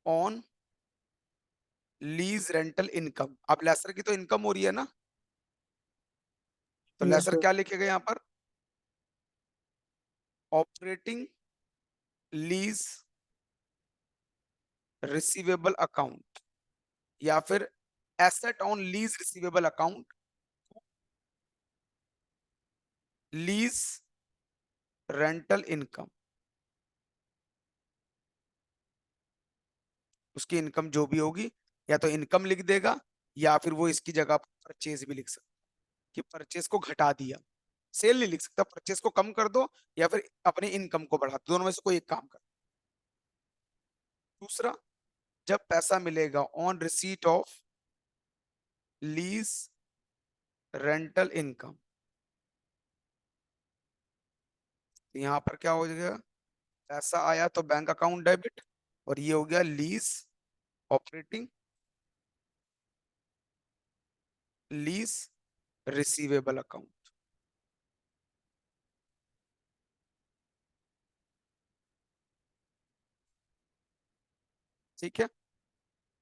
ऑन लीज रेंटल इनकम, अब लेसर की तो इनकम हो रही है ना, तो यस लेसर सर। क्या लिखेगा यहाँ पर, ऑपरेटिंग लीज रिसीवेबल अकाउंट, या फिर asset on lease receivable account, lease rental income. उसकी इनकम जो भी होगी, या तो इनकम लिख देगा, या फिर वो इसकी जगह परचेज भी लिख सकता, कि परचेज को घटा दिया। सेल नहीं लिख सकता, परचेज को कम कर दो, या फिर अपनी इनकम को बढ़ा दो, दोनों में से कोई एक काम कर। दूसरा, जब पैसा मिलेगा on receipt of lease rental income, यहाँ पर क्या हो जाएगा, पैसा आया तो बैंक अकाउंट डेबिट, और ये हो गया lease operating lease receivable account. ठीक है।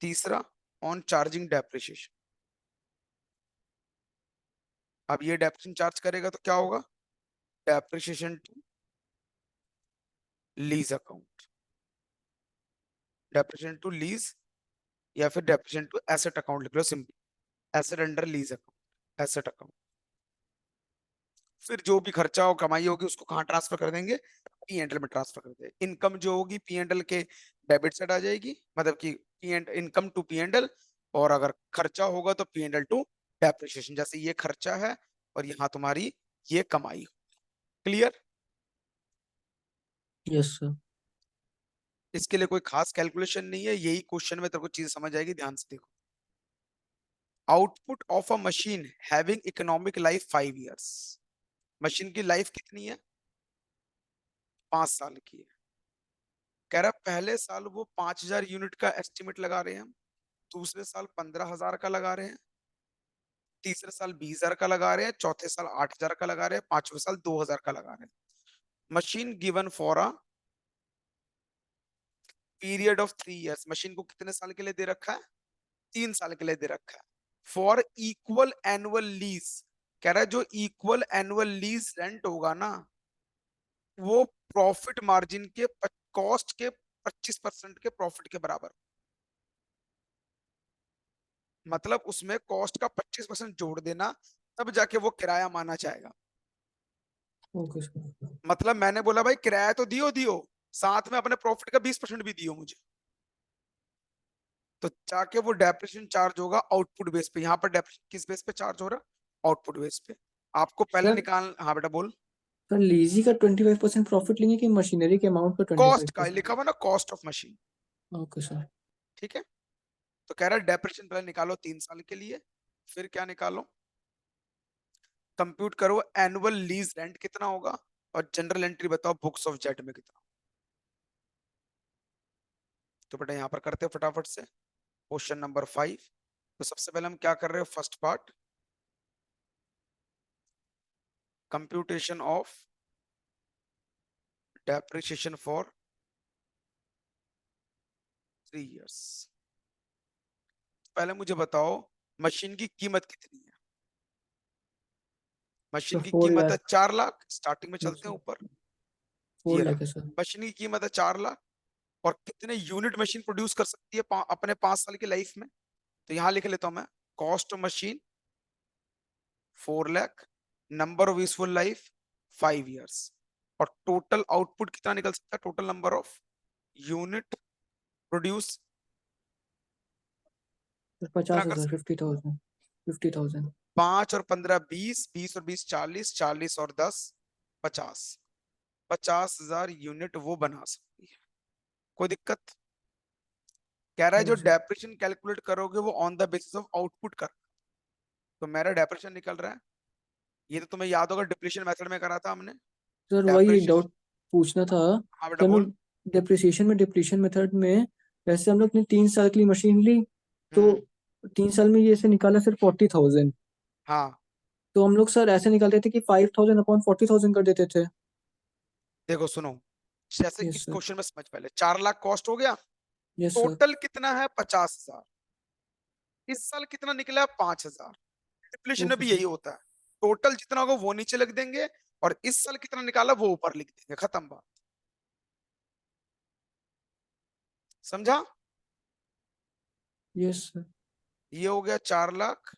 तीसरा, ऑन चार्जिंग डेप्रिसिएशन, अब ये डेप्रिसिएशन चार्ज करेगा तो क्या होगा, depreciation to lease account, depreciation to lease, या फिर डेप्रिसिएशन टू एसेट अकाउंट लिख लो simple, asset under lease account, asset account. फिर जो भी खर्चा और कमाई होगी उसको कहाँ ट्रांसफर कर देंगे, पी एंड एल में ट्रांसफर कर देंगे। इनकम जो होगी पी एंड एल के डेबिट साइड आ जाएगी, मतलब कि P and income to P and L, और अगर खर्चा होगा तो P and L to depreciation, जैसे ये खर्चा है और यहाँ तुम्हारी ये कमाई। क्लियर? Yes sir. इसके लिए कोई खास कैलकुलेशन नहीं है, यही क्वेश्चन में तेरे को चीज समझ आएगी, ध्यान से देखो। Output of a machine having economic life 5 years, machine की लाइफ कितनी है, 5 साल की है। कह रहा पहले साल वो 5,000 यूनिट का एस्टिमेट लगा रहे हैं हम, दूसरे साल 15,000 का लगा रहे हैं, तीसरे साल 20,000 का लगा रहे हैं, चौथे साल 8,000 का लगा रहे हैं, पांचवें साल 2,000 का लगा रहे हैं। Machine given for a period of 3 years, machine को कितने साल के लिए दे रखा है, 3 साल के लिए दे रखा है। फॉर इक्वल एनुअल लीज, कह रहा है जो इक्वल एनुअल लीज रेंट होगा ना, वो प्रॉफिट मार्जिन के, कॉस्ट के 25% के प्रॉफिट के बराबर, मतलब उसमें कॉस्ट का 25% जोड़ देना, तब जाके वो किराया माना जाएगा। Okay sir. मतलब मैंने बोला भाई किराया तो दियो दियो, साथ में अपने प्रॉफिट का 20% भी दियो मुझे, तो जाके वो डेप्रिसिएशन चार्ज होगा आउटपुट बेस पे। यहाँ पर डेप्रिसिएशन किस बेस पे चार्ज हो रहा है, आउटपुट बेस पे। आपको पहले सर निकाल, हाँ बेटा बोल। सर लीजी का 25% प्रॉफिट लेंगे कि मशीनरी के अमाउंट का ट्वेंटी कॉस्ट फाइव का परसेंट लिखा हुआ ना, cost of machine. Okay sir. ठीक है, तो कह रहा है डेप्रिसिएशन पहले निकालो 3 साल के लिए, फिर क्या निकालो, कंप्यूट करो एनुअल लीज रेंट कितना होगा, और जनरल एंट्री बताओ बुक्स ऑफ जेड में कितना। तो बेटा यहाँ पर करते हैं फटाफट से क्वेश्चन नंबर 5। तो सबसे पहले हम क्या कर रहे हो, first part, computation of depreciation for 3 years। पहले मुझे बताओ मशीन की कीमत कितनी है। सर मशीन की 4 कीमत है लाख। 4 लाख, स्टार्टिंग में नो चलते सर, हैं ऊपर। ये 4 रहा, लाख है सर। मशीन की कीमत है 4 लाख। और कितने यूनिट मशीन प्रोड्यूस कर सकती है अपने 5 साल की लाइफ में। तो यहां लिख लेता हूं मैं, cost of machine 4 lakh, number of useful life 5 years, और टोटल आउटपुट कितना निकल सकता है, total number of unit produce sir कितना पचास कर हजार सकते। 50,000। 50,000। 5 और 15 20, 20 और 20 40, 40 और 10 50, 50,000 यूनिट वो बना सकती है। कोई दिक्कत। कह रहा है जो नहीं सर। डेप्रिसिएशन कैलकुलेट करोगे वो on the basis of output कर। तो मेरा डेप्रिसिएशन निकल रहा है, ये तो तुम्हें याद होगा डिप्लीशन मेथड में करा था हमने। सर वही एक डेप्रिसिएशन, डाउट पूछना था हाँ बेटा कि हम बोल। लोग डिप्रिसिएशन में, डिप्लीशन मेथड में, वैसे हम लोग ने 3 साल के लिए मशीन ली, तो हम्म। 3 साल में ये ऐसे निकाला सर 40,000। हाँ तो हम लोग सर ऐसे निकालते थे कि 5,000 अपॉन 40,000 कर देते थे। देखो सुनो, जैसे यस इस सर। क्वेश्चन में समझ, पहले 4 लाख कॉस्ट हो गया, यस सर। टोटल कितना है 50,000, इस साल कितना निकला 5,000। डिप्लीशन में ओके भी सर। यही होता है, टोटल जितना होगा वो नीचे लिख देंगे, और इस साल कितना निकाला वो ऊपर लिख देंगे, खत्म बात। समझा। Yes sir. ये हो गया 4 लाख,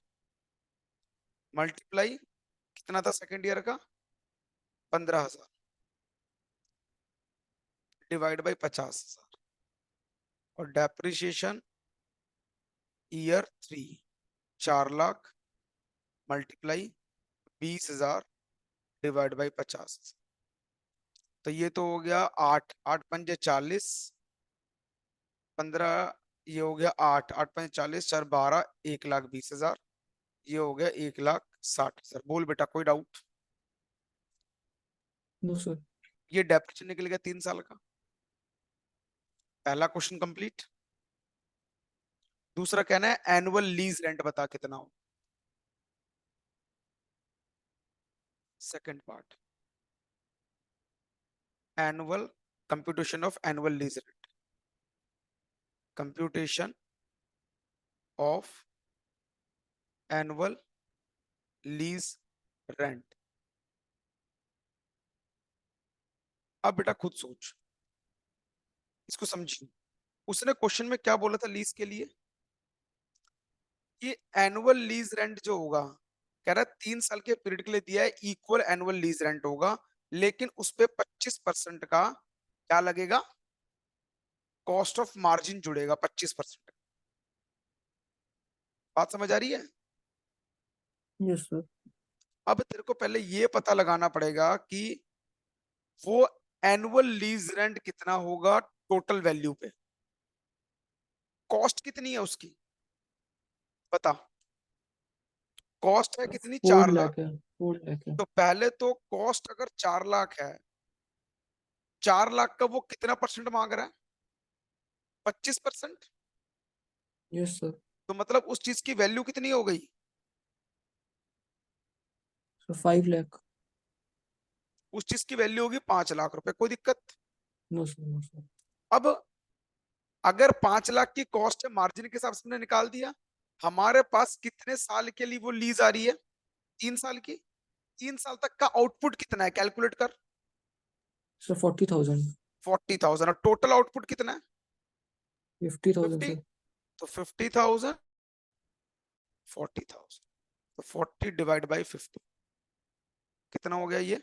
मल्टीप्लाई कितना था सेकेंड ईयर का, 15,000, डिवाइड बाई 50,000, और depreciation year 3, 4 lakh multiply 20,000 divide by 50। तो ये तो हो गया 8, 8 पंजे 40, 15, ये हो गया 8, 8 पंजे 40, 4 12, 1,20,000, ये हो गया 1,60,000। बोल बेटा कोई डाउट। No sir. ये डेप्रिसिएशन निकल गया 3 साल का। पहला क्वेश्चन कंप्लीट। दूसरा कहना है एनुअल लीज रेंट बता कितना हो। Second part, annual computation of annual lease rent, computation of annual lease rent. अब बेटा खुद सोच, इसको समझिए। उसने क्वेश्चन में क्या बोला था लीज के लिए, कि एनुअल लीज रेंट जो होगा, कह रहा है 3 साल के पीरियड के लिए दिया है, इक्वल एनुअल लीज रेंट होगा, लेकिन उस पे 25% का क्या लगेगा, कॉस्ट ऑफ मार्जिन जुड़ेगा 25%। बात समझ आ रही है। Yes sir. अब तेरे को पहले ये पता लगाना पड़ेगा कि वो एनुअल लीज रेंट कितना होगा टोटल वैल्यू पे, कॉस्ट कितनी है उसकी पता। कॉस्ट है कितनी, 4 लाख 4 लाख। है, 4 लाख है। तो पहले तो कॉस्ट अगर 4 लाख है, 4 लाख का वो कितना परसेंट मांग रहा है, 25%। Yes sir. तो मतलब उस चीज की वैल्यू कितनी हो गई, सर 5 लाख। उस चीज की वैल्यू होगी 5 लाख रुपए। कोई दिक्कत। No sir, no sir. अब अगर 5 लाख की कॉस्ट है, मार्जिन के हिसाब से हमने निकाल दिया, हमारे पास कितने साल के लिए वो लीज आ रही है, 3 साल की। 3 साल तक का आउटपुट कितना है कैलकुलेट कर। सर 40,000। 40,000, और टोटल आउटपुट कितना है, 50,000 50। सर। तो 50,000, 40,000, तो 40 डिवाइड बाई 50 कितना हो गया ये,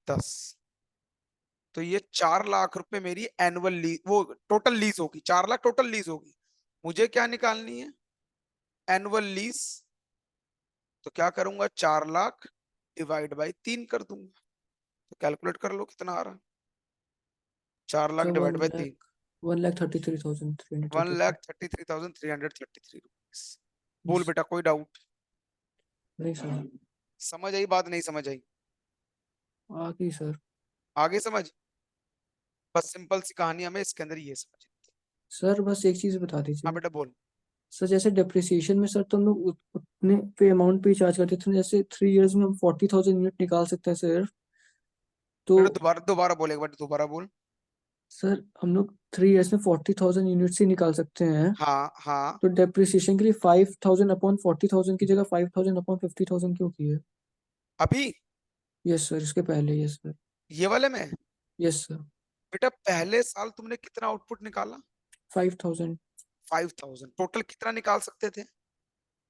10। तो ये 4 लाख रुपए मेरी एनुअल लीज, वो टोटल लीज होगी, 4 लाख टोटल लीज होगी। मुझे क्या निकालनी है, एनुअल लीज। तो क्या करूंगा, 4 लाख डिवाइड बाई 3 कर दूंगा। तो कैलकुलेट कर लो कितना आ रहा है, 4 lakh sir divide one by lakh 3, 1,33,333 one rupees. Lakh thirty three thousand three hundred thirty three rupees बोल यस। बेटा कोई डाउट। नहीं सर। समझ आई बात, नहीं समझ आई। आ गई सर। आगे समझ। बस सिंपल सी कहानी हमें इसके अंदर ये समझ। सर बस एक चीज बता हाँ दीजिए। बेटा बोल। सर जैसे डेप्रिसिएशन में सर तो हम लोग उतने पे अमाउंट पे चार्ज करते थे, जैसे 3 इयर्स में हम 40,000 यूनिट निकाल सकते हैं सर। तो बेटा दोबारा दोबारा बोल, एक बार दोबारा बोल। सर हम लोग 3 इयर्स में 40,000 यूनिट्स ही निकाल सकते हैं। हाँ हाँ। तो डेप्रिसिएशन के लिए 5,000 अपॉन 40,000 की जगह 5,000 अपॉन 50,000 क्यों की है? अभी यस सर, इसके पहले। Yes sir. ये वाले में यस सर। बेटा पहले साल तुमने कितना आउटपुट निकाला? 5,000। 5000। टोटल कितना निकाल सकते थे?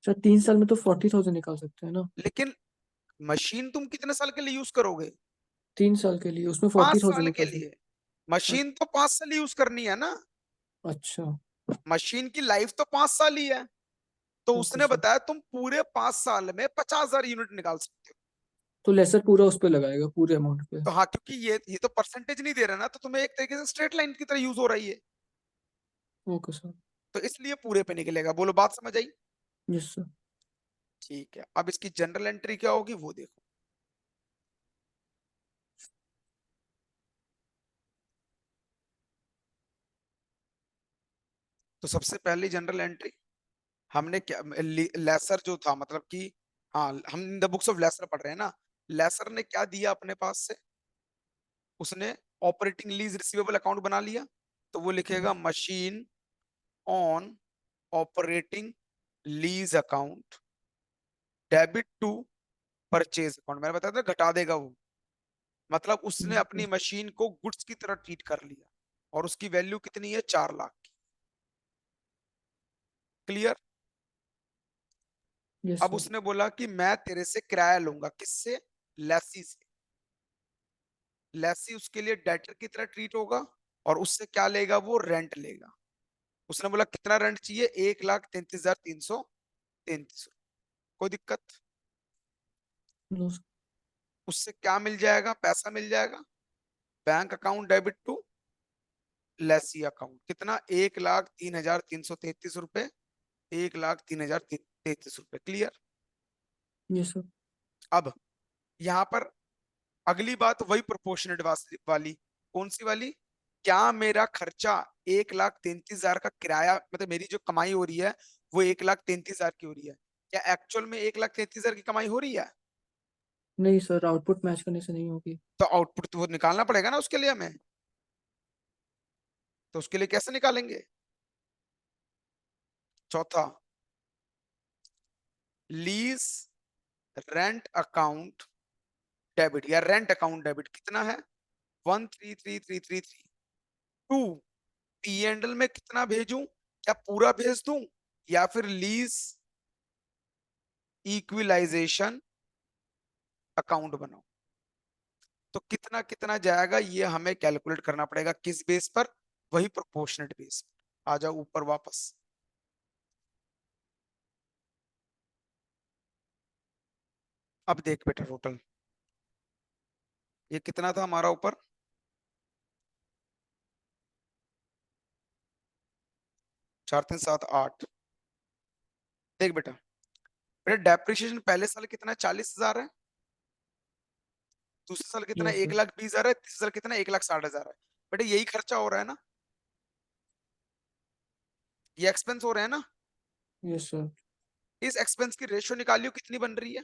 सर 3 साल में तो 40,000 निकाल सकते हैं ना। लेकिन मशीन तुम कितने साल के लिए यूज करोगे? 3 साल के लिए, उसमें पांच 40,000 साल के निकाल लिए। सकते। मशीन तो 5 साल यूज करनी है ना। अच्छा। मशीन की लाइफ तो 5 साल ही है। तो ओके उसने सर। बताया तुम पूरे 5 साल में 50,000 यूनिट निकाल सकते हो। तो लेसर पूरा उस पे लगाएगा, पूरे अमाउंट पे। तो हाँ, क्योंकि ये तो परसेंटेज नहीं दे रहा ना, तो तुम्हें एक तरीके से स्ट्रेट लाइन की तरह यूज हो रही है। Okay sir. तो इसलिए पूरे पे निकलेगा। बोलो, बात समझ आई? Yes sir. ठीक है, अब इसकी जनरल एंट्री क्या होगी वो देखो। तो सबसे पहली जनरल एंट्री हमने क्या, लेसर जो था मतलब कि, हाँ हम in the books of lessor पढ़ रहे हैं ना। लेसर ने क्या दिया अपने पास से? उसने ऑपरेटिंग लीज रिसीवेबल अकाउंट बना लिया। तो वो लिखेगा machine on operating lease account debit to purchase account. मैंने बताया था घटा देगा वो। मतलब उसने अपनी मशीन को गुड्स की तरह ट्रीट कर लिया। और उसकी वैल्यू कितनी है? 4 लाख की। क्लियर? यस अब सर। उसने बोला कि मैं तेरे से किराया लूंगा। किससे? लेसी से। लेसी उसके लिए डेटर की तरह ट्रीट होगा। और उससे क्या लेगा? वो रेंट लेगा। उसने बोला कितना रेंट चाहिए? 1,33,333। कोई दिक्कत? No sir. उससे क्या मिल जाएगा? पैसा मिल जाएगा। Bank account debit to lessee account. कितना? 1,03,333 रुपए। 1,03,033 रुपए। क्लियर? Yes sir. अब यहां पर अगली बात वही प्रोपोर्शनेट वाली। कौन सी वाली? क्या मेरा खर्चा 1,33,000 का किराया, मतलब मेरी जो कमाई हो रही है वो 1,33,000 की हो रही है, क्या एक्चुअल में 1,33,000 की कमाई हो रही है? नहीं सर, आउटपुट मैच करने से नहीं होगी। तो आउटपुट तो वो निकालना पड़ेगा ना उसके लिए हमें। तो उसके लिए कैसे निकालेंगे? चौथा, लीज रेंट अकाउंट डेबिट या रेंट अकाउंट डेबिट कितना है? 133,333। टू पी एंडल में कितना भेजूं? क्या पूरा भेज दूं या फिर लीज इक्विलाइजेशन अकाउंट बनाओ? तो कितना कितना जाएगा ये हमें कैलकुलेट करना पड़ेगा। किस बेस पर? वही प्रोपोर्शनेट बेस पर। आ जाओ ऊपर वापस। अब देख बेटा, टोटल ये कितना था हमारा ऊपर? 4 3 7 8। देख बेटा, बेटा डेप्रिसिएशन पहले साल कितना है? 40,000 है। दूसरे साल कितना है? यस एक सर। लाख बीस हजार है। तीसरे साल कितना है? 1,60,000 है। बेटा यही खर्चा हो रहा है ना, ये एक्सपेंस हो रहे हैं ना। Yes sir. इस एक्सपेंस की रेशियो निकालियो, कितनी बन रही है?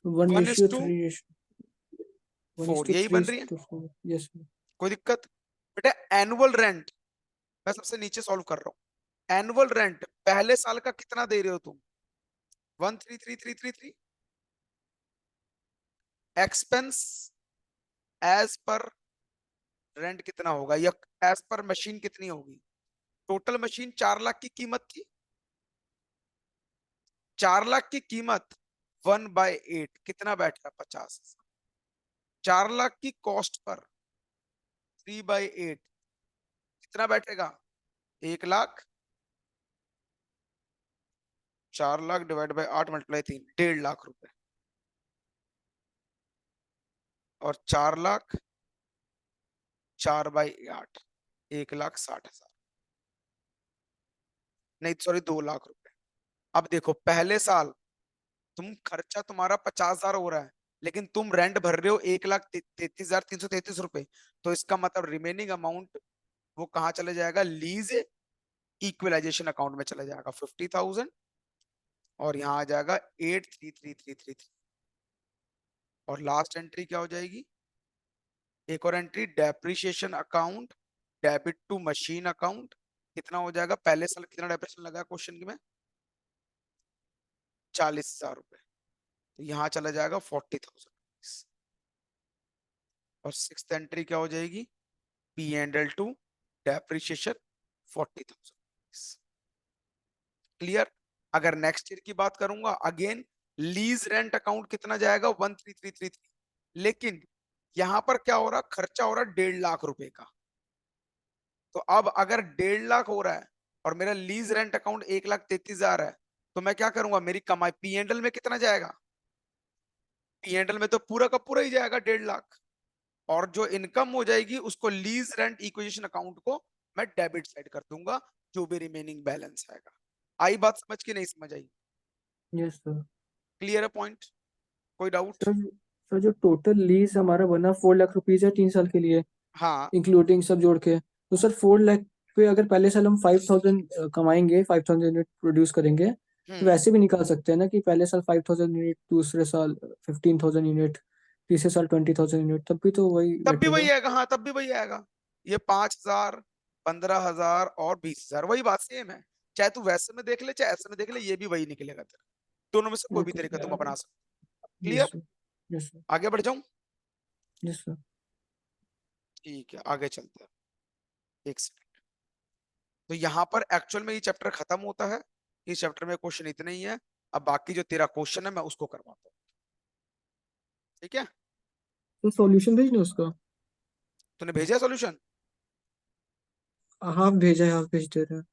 One 1 ratio two three ratio one is 4 two यही थ्री बन रही है। Two four yes sir. कोई दिक्कत? बेटा एनुअल रेंट मैं सबसे नीचे सॉल्व कर रहा हूँ। एनुअल रेंट पहले साल का कितना दे रहे हो तुम? 133,333। एक्सपेंस एज पर रेंट कितना होगा, या एज पर मशीन कितनी होगी? टोटल मशीन 4 लाख की कीमत थी। 4 लाख की कीमत 1/8 कितना बैठ रहा? 50। 4 लाख की कॉस्ट पर 3/8 कितना बैठेगा? 1 लाख। 4 लाख डिवाइड बाई 8 × 3 1.5 लाख रुपए। और 4 लाख 4/8 1,60,000। नहीं सॉरी, 2 लाख रुपए। अब देखो पहले साल तुम खर्चा तुम्हारा 50,000 हो रहा है, लेकिन तुम रेंट भर रहे हो 1,33,333 रुपए। तो इसका मतलब रिमेनिंग अमाउंट वो कहाँ चले जाएगा? लीज इक्वलाइजेशन अकाउंट में चला जाएगा 50,000 और यहाँ आ जाएगा 833333 और लास्ट एंट्री क्या हो जाएगी, एक और entry depreciation account debit to machine account, कितना हो जाएगा, पहले साल कितना डेप्रिसिएशन लगा क्वेश्चन में, 40,000 रुपए, तो यहाँ चला जाएगा 40,000 और सिक्स एंट्री क्या हो जाएगी, P and L to depreciation 40,000। Clear. अगर नेक्स्ट ईयर की बात करूंगा अगेन लीज रेंट अकाउंट कितना जाएगा 13,333, लेकिन यहां पर क्या हो रहा, खर्चा हो रहा 1.5 लाख रुपए का। तो अब अगर 1.5 लाख हो रहा है और मेरा लीज रेंट अकाउंट 1,33,000 है, तो मैं क्या करूंगा, मेरी कमाई पी एंड एल में कितना जाएगा, पी एंड एल में तो पूरा का पूरा ही जाएगा 1.5 लाख, और जो इनकम हो जाएगी उसको लीज रेंट इक्विजिशन अकाउंट को मैं डेबिट साइड कर दूंगा, जो भी रिमेनिंग बैलेंस आएगा। आई बात समझ की नहीं समझ आई, यस सर। क्लियर है पॉइंट, कोई डाउट। सर सर जो टोटल लीज हमारा बना 4 लाख रुपीज है 3 साल के लिए, हाँ। इंक्लूडिंग सब जोड़ के, तो सर 4 लाख पे अगर पहले साल हम 5,000 कमाएंगे, 5,000 यूनिट प्रोड्यूस करेंगे, तो हम्म। वैसे भी निकाल सकते हैं ना कि पहले साल 5,000 यूनिट, दूसरे साल 15,000 यूनिट, तीसरे साल 20,000 यूनिट, तब भी तो वही तब भी वही बैठेगा। आएगा, हाँ तब भी वही आएगा, ये 5,000 15,000 और 20,000 वही बात सेम है, चाहे तू वैसे में देख ले चाहे ऐसे में देख ले, ये भी वही निकलेगा तेरा, दोनों में से कोई भी ओके तरीका तुम सर। अपना सकते हो। Yes clear. Sir. Yes sir. आगे बढ़ जाऊं, यस सर। ठीक है आगे चलते हैं, एक सेकंड। तो यहाँ पर एक्चुअल में ये चैप्टर खत्म होता है, इस चैप्टर में क्वेश्चन इतने ही है, अब बाकी जो तेरा क्वेश्चन है मैं उसको करवाता हूँ, ठीक है। तो सॉल्यूशन भेजना उसका। तूने भेजा सॉल्यूशन, हाफ भेजा है, हाफ भेज दे रहे हैं।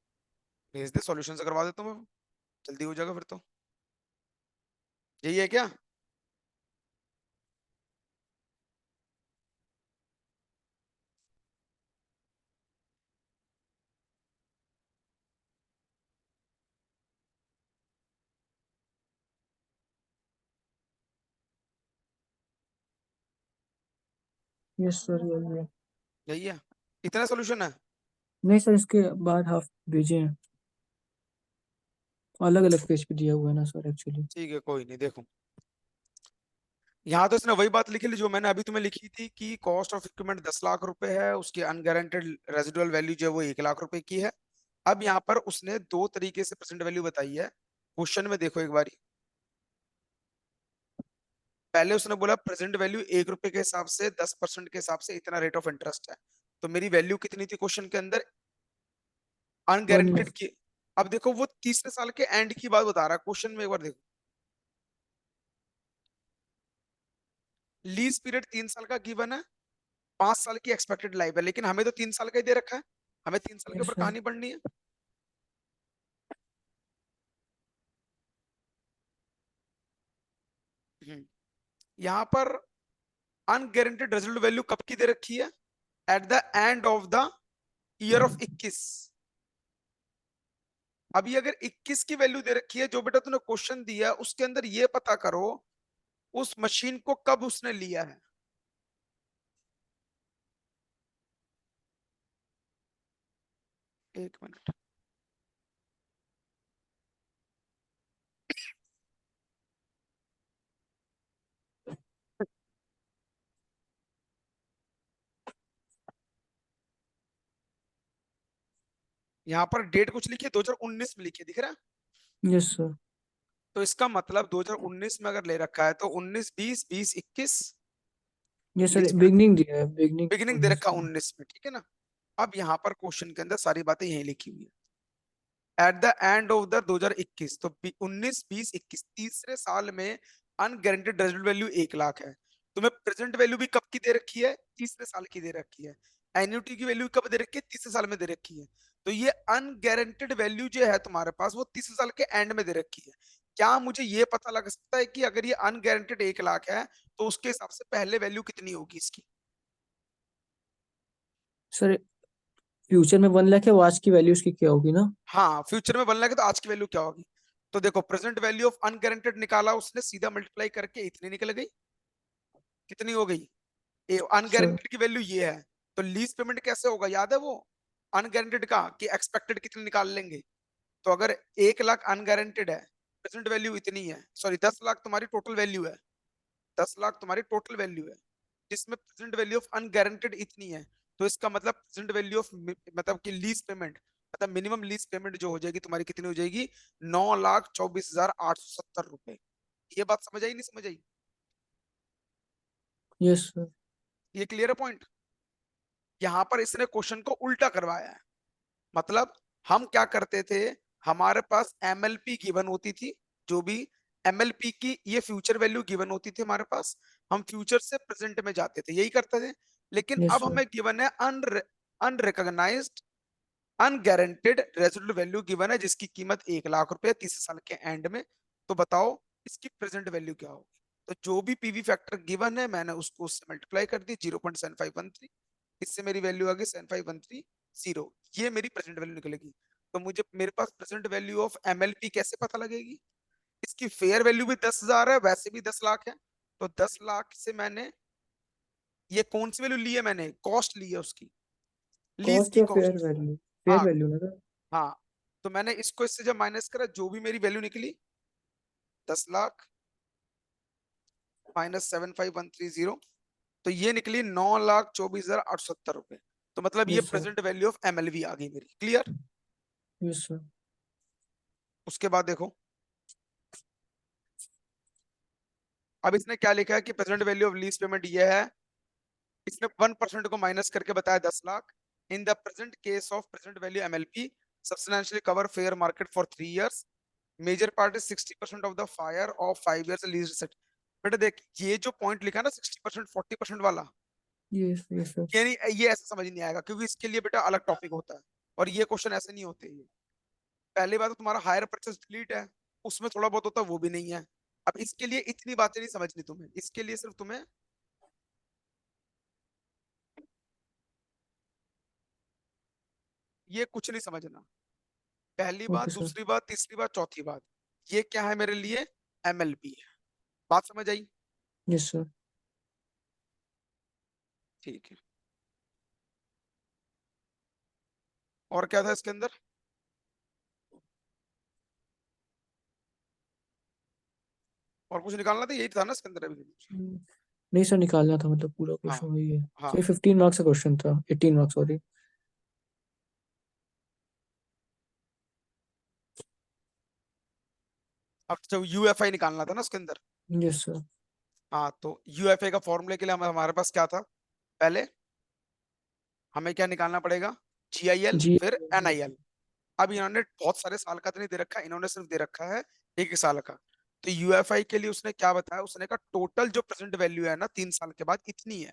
भेज दे, सॉल्यूशन से करवा देता हूँ मैं, जल्दी हो जाएगा फिर तो, यही है क्या। यस सर यही है। यही है, इतना सॉल्यूशन है। नहीं सर, इसके बाद हाफ भेजे हैं, अलग अलग पेज पे दिया हुआ है ना सर एक्चुअली। ठीक है कोई नहीं, देखो यहाँ तो इसने वही बात लिखी ली जो मैंने अभी तुम्हें लिखी थी कि कॉस्ट ऑफ इक्विपमेंट 10 लाख रुपए है, उसकी अनगारंटेड रेजिडुअल वैल्यू जो है वो 1 लाख रुपए की है। अब यहाँ पर उसने दो तरीके से प्रेजेंट वैल्यू बताई है, क्वेश्चन में देखो एक बारी, पहले उसने बोला प्रेजेंट वैल्यू 1 रुपए के हिसाब से 10% के हिसाब से इतना रेट ऑफ इंटरेस्ट है, तो मेरी वैल्यू कितनी थी क्वेश्चन के अंदर, 1 ईयर। अनगारंटेड की। अब देखो वो तीसरे साल के एंड की बात बता रहा है क्वेश्चन में, एक बार देखो, लीज पीरियड 3 साल का गिवन है, 5 साल की एक्सपेक्टेड लाइफ है, लेकिन हमें तो 3 साल का ही दे रखा है, हमें 3 साल के यस ऊपर सर। कहानी पढ़नी है। हम्म, यहाँ पर अनगारंटेड रेजिडुअल वैल्यू कब की दे रखी है, at the end of the year of 21। अभी अगर 21 की वैल्यू दे रखी है, जो बेटा तूने क्वेश्चन दिया है, उसके अंदर ये पता करो उस मशीन को कब उसने लिया है। एक मिनट, यहाँ पर डेट कुछ लिखी है 2019 में लिखी है, दिख रहा है, यस सर। तो इसका मतलब 2019 में अगर ले रखा है तो 19 20 20 21 yes sir, lease period, beginning दिया है, बिगनिंग बिगिनिंग दे 19 रखा में। 19 में, ठीक है ना। अब यहाँ पर क्वेश्चन के अंदर सारी बातें यही लिखी हुई है, at the end of the 2021, तो 19 20 21 तीसरे साल में अनगारंटेड रेजिडुअल वैल्यू 1 लाख है, तुम्हें प्रेजेंट वैल्यू भी कब की दे रखी है, तीसरे साल की दे रखी है, एन्युटी की वैल्यू कब दे रखी है, तीसरे साल में दे रखी है, तो ये अनगारंटेड वैल्यू जो है तुम्हारे पास वो तीसरे साल के एंड में दे रखी है। क्या मुझे ये पता लग सकता है कि अगर ये अनगारंटेड 1 लाख है तो उसके हिसाब से पहले वैल्यू कितनी होगी इसकी। सर फ्यूचर में 1 लाख है, वो आज की वैल्यू उसकी क्या होगी ना। हाँ फ्यूचर में 1 लाख है तो आज की वैल्यू क्या होगी, तो देखो प्रेजेंट वैल्यू ऑफ अनगारंटेड निकाला उसने, सीधा मल्टीप्लाई करके इतनी निकल गई, कितनी हो गई, सर अनगारंटेड की वैल्यू ये है, तो लीज पेमेंट कैसे होगा याद है वो, अनगारंटेड का कि एक्सपेक्टेड कितने निकाल लेंगे। तो अगर 1 लाख अनगारंटेड है, प्रेजेंट वैल्यू इतनी है, सॉरी 10 लाख तुम्हारी टोटल वैल्यू है, 10 लाख तुम्हारी टोटल वैल्यू है, जिसमें प्रेजेंट वैल्यू ऑफ अनगारंटेड इतनी है। तो इसका मतलब प्रेजेंट वैल्यू ऑफ मतलब कि लीज पेमेंट, मतलब मिनिमम लीज पेमेंट जो हो जाएगी तुम्हारी कितनी हो जाएगी, 9,24,870 रुपए। ये बात समझ आई नहीं समझ आई? Yes sir. ये क्लियर है पॉइंट? यहाँ पर इसने क्वेश्चन को उल्टा करवाया है। मतलब हम क्या करते थे, हमारे पास एमएलपी गिवन होती थी, जो भी एमएलपी की ये फ्यूचर वैल्यू गिवन होती थी हमारे पास, हम फ्यूचर से प्रेजेंट में जाते थे, यही करते थे। लेकिन यस अब सर। हमें गिवन है अनरिकॉग्नाइज्ड अनगारंटेड रेजिडुअल वैल्यू गिवन है, जिसकी कीमत 1 लाख रुपए 30 साल के एंड में। तो बताओ इसकी प्रेजेंट वैल्यू क्या होगी? तो जो भी पीवी फैक्टर गिवन है मैंने उसको उससे मल्टीप्लाई कर दी 0.7513, इससे मेरी वैल्यू आ गई 7513। ये मेरी प्रेजेंट वैल्यू निकलेगी। तो मुझे मेरे पास प्रेजेंट वैल्यू ऑफ एमएलपी कैसे पता लगेगी? इसकी फेयर वैल्यू भी 10,000 है, वैसे भी 10 लाख है। तो 10 लाख से मैंने ये कौन सी वैल्यू ली है, मैंने कॉस्ट ली है उसकी, लीज कॉस्ट की या फेयर कॉस्ट। वैल्यू? हाँ फेयर वैल्यू ना सर? हाँ। तो मैंने इसको इससे जब माइनस करा, जो भी मेरी वैल्यू निकली, 10 लाख -75,130, तो ये निकली 9,24,870 रुपए। तो मतलब ये yes sir. Present value of MLV आ गई मेरी, क्लियर? Yes sir. उसके बाद देखो, अब इसने क्या लिखा है कि present value of lease payment ये है, इसने 1% को माइनस करके बताया 10 lakh. In the present case of present value MLP substantially cover fair market for 3 years, major part is 60% of the fire of 5 years lease set. बेटा देख, ये जो पॉइंट लिखा है ना 60% 40% वाला, यस यस सर। ये नहीं, ये ऐसा समझ नहीं आएगा, क्योंकि इसके लिए बेटा अलग टॉपिक होता है, और ये क्वेश्चन ऐसे नहीं होते ये। पहली बात तो तुम्हारा हायर परचेस डिलीट है, उसमें थोड़ा बहुत होता है, वो भी नहीं है। अब इसके लिए इतनी बातें नहीं समझनी तुम्हें, इसके लिए सिर्फ तुम्हें ये कुछ नहीं समझना। पहली बात, ओके सर। दूसरी बात, तीसरी बात, चौथी बात, ये क्या है मेरे लिए, एमएलपी है। बात समझ आई? Yes sir. ठीक है। और क्या था इसके अंदर? और कुछ निकालना था, यही था ना इसके अंदर अभी कुछ? नहीं सर, निकालना था, मतलब पूरा हाँ क्वेश्चन वही है। हाँ। सर ये 15 मार्क्स का क्वेश्चन था, 18 मार्क्स, सॉरी। अब जब यूएफआई निकालना था ना उसके अंदर। Yes sir. हाँ, तो यूएफए का फॉर्मूले के लिए हमारे पास क्या था, पहले हमें क्या निकालना पड़ेगा, जीआईएल जी। फिर एनआईएल। अब इन्होंने बहुत सारे साल का तो नहीं दे रखा, इन्होंने सिर्फ दे रखा है 1 साल का। तो यूएफआई के लिए उसने क्या बताया, उसने कहा टोटल जो प्रेजेंट वैल्यू है ना 3 साल के बाद इतनी है।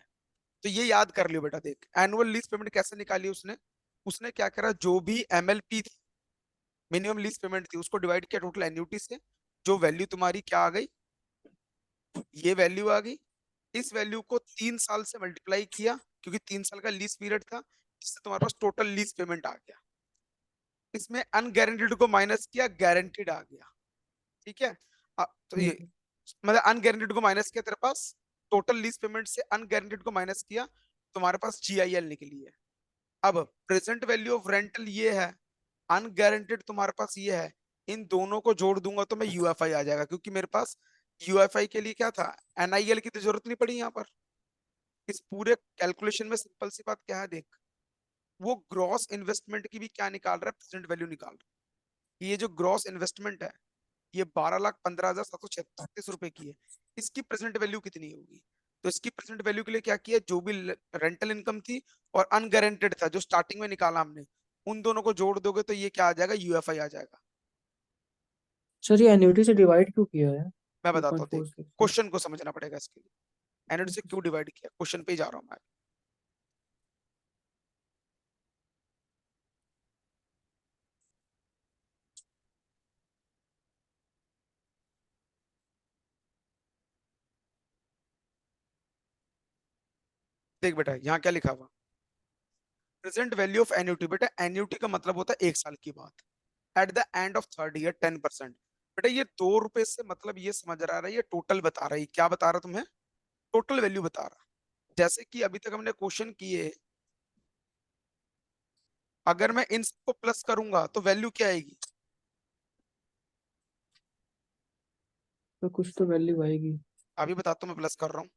तो ये याद कर लियो बेटा, देख एनुअल लीज पेमेंट कैसे निकाली उसने, उसने क्या करा, जो भी एमएलपी थी, मिनिमम लीज पेमेंट थी, उसको डिवाइड किया टोटल एन्युटी से, जो वैल्यू तुम्हारी क्या आ गई, ये वैल्यू आ गई। इस वैल्यू को 3 साल से मल्टीप्लाई किया, क्योंकि 3 साल का लीज पीरियड था, जिससे तुम्हारे पास टोटल लीज पेमेंट आ गया। इसमें अनगारंटेड को माइनस किया, गारंटीड आ गया। ठीक है। तो ये ओके। मतलब अनगारंटेड को माइनस किया तेरे पास, टोटल लीज पेमेंट से अनगारंटेड को माइनस किया, तुम्हारे पास जीआईएल निकली है। अब प्रेजेंट वैल्यू ऑफ रेंटल ये है, अनगारंटेड तुम्हारे पास ये है, इन दोनों को जोड़ दूंगा तो मैं यूएफआई आ जाएगा, क्योंकि मेरे पास यूएफआई के लिए क्या था, एनआईएल की तो जरूरत नहीं पड़ी यहाँ पर। इस पूरे कैलकुलेशन में सिंपल सी बात क्या है, देख, वो ग्रॉस इन्वेस्टमेंट की भी क्या निकाल रहा है, प्रेजेंट वैल्यू निकाल रहा है। ये जो ग्रॉस इन्वेस्टमेंट है, ये 12,15,736 रुपए की है। इसकी प्रेजेंट वैल्यू कितनी होगी? तो इसकी प्रेजेंट वैल्यू के लिए क्या किया, जो भी रेंटल इनकम थी और अनगारंटेड था जो स्टार्टिंग में निकाला हमने, उन दोनों को जोड़ दोगे तो ये क्या आ जाएगा, यूएफआई आ जाएगा। सर ये एन्युटी से डिवाइड क्यों किया है? मैं टू बताता पॉइंट हूँ, देख फोर सिक्स क्वेश्चन को समझना पड़ेगा इसके लिए, एनएड से क्यों डिवाइड किया, क्वेश्चन पे ही जा रहा हूँ मैं। देख बेटा यहाँ क्या लिखा हुआ, प्रेजेंट वैल्यू ऑफ एन्युटी। बेटा एन्युटी का मतलब होता है 1 साल की बात, at the end of third year 10%। बेटा ये 2 रुपए से मतलब ये समझ रहा है, ये टोटल बता रहा है, क्या बता रहा तुम्हें, टोटल वैल्यू बता रहा है। जैसे कि अभी तक हमने क्वेश्चन किए, अगर मैं इन सबको प्लस करूंगा तो वैल्यू क्या आएगी? तो कुछ तो वैल्यू आएगी। अभी बताता हूँ, मैं प्लस कर रहा हूँ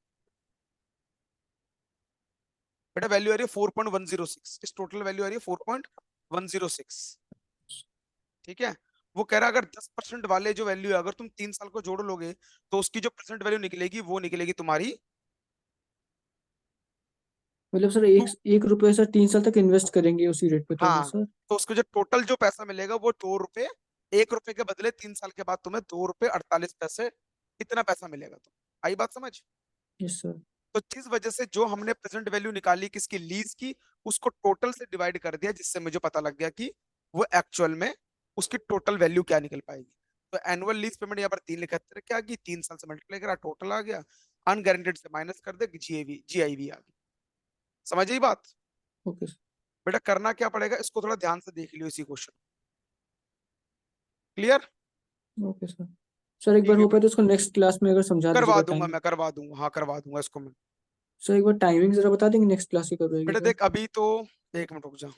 बेटा। वैल्यू आ रही है 4.106, इस टोटल वैल्यू आ रही है 4.106। ठीक है। वो कह रहा है अगर 10% वाले जो वैल्यू है, अगर तुम 3 साल को जोड़ लोगे तो उसकी जो परसेंट वैल्यू निकलेगी वो निकलेगी तुम्हारी मतलब सर टू। एक रुपये सर 3 साल तक इन्वेस्ट करेंगे उसी रेट पे तो ना हाँ, सर? तो उसको जो टोटल जो पैसा मिलेगा वो 2 रुपए, 1 रुपए के बदले 3 साल के बाद तुम्हें 2 रुपए 48 पैसे, इतना पैसा मिलेगा। तो आई बात समझ? Yes sir. तो जिस वजह से जो हमने प्रेजेंट वैल्यू निकाली किसकी, लीज की, उसको टोटल से डिवाइड कर दिया, जिससे मुझे पता लग गया कि वो एक्चुअल में उसकी टोटल वैल्यू क्या निकल पाएगी। तो एनुअल लीज पेमेंट यहाँ पर 3 क्या आ गई, 3 साल से मल्टीप्लाई करा, टोटल आ गया। अनगारंटेड से माइनस कर दे, जीआईवी आ गई। समझ आई बात? Okay sir. बेटा करना क्या पड़ेगा, इसको थोड़ा ध्यान से देख लियो इसी question. Clear? Okay sir. Sir एक बार ठीक है हो पाए बेटा, तो उसको नेक्स्ट क्लास में अगर समझा करवा दीजिएगा दूंगा टाइम। मैं, करवा दूंगा, हाँ करवा दूंगा इसको मैं। सर एक बार टाइमिंग जरा बता देंगे नेक्स्ट क्लास की कब रहेगी बेटा सर? देख अभी तो, 1 मिनट रुक जा।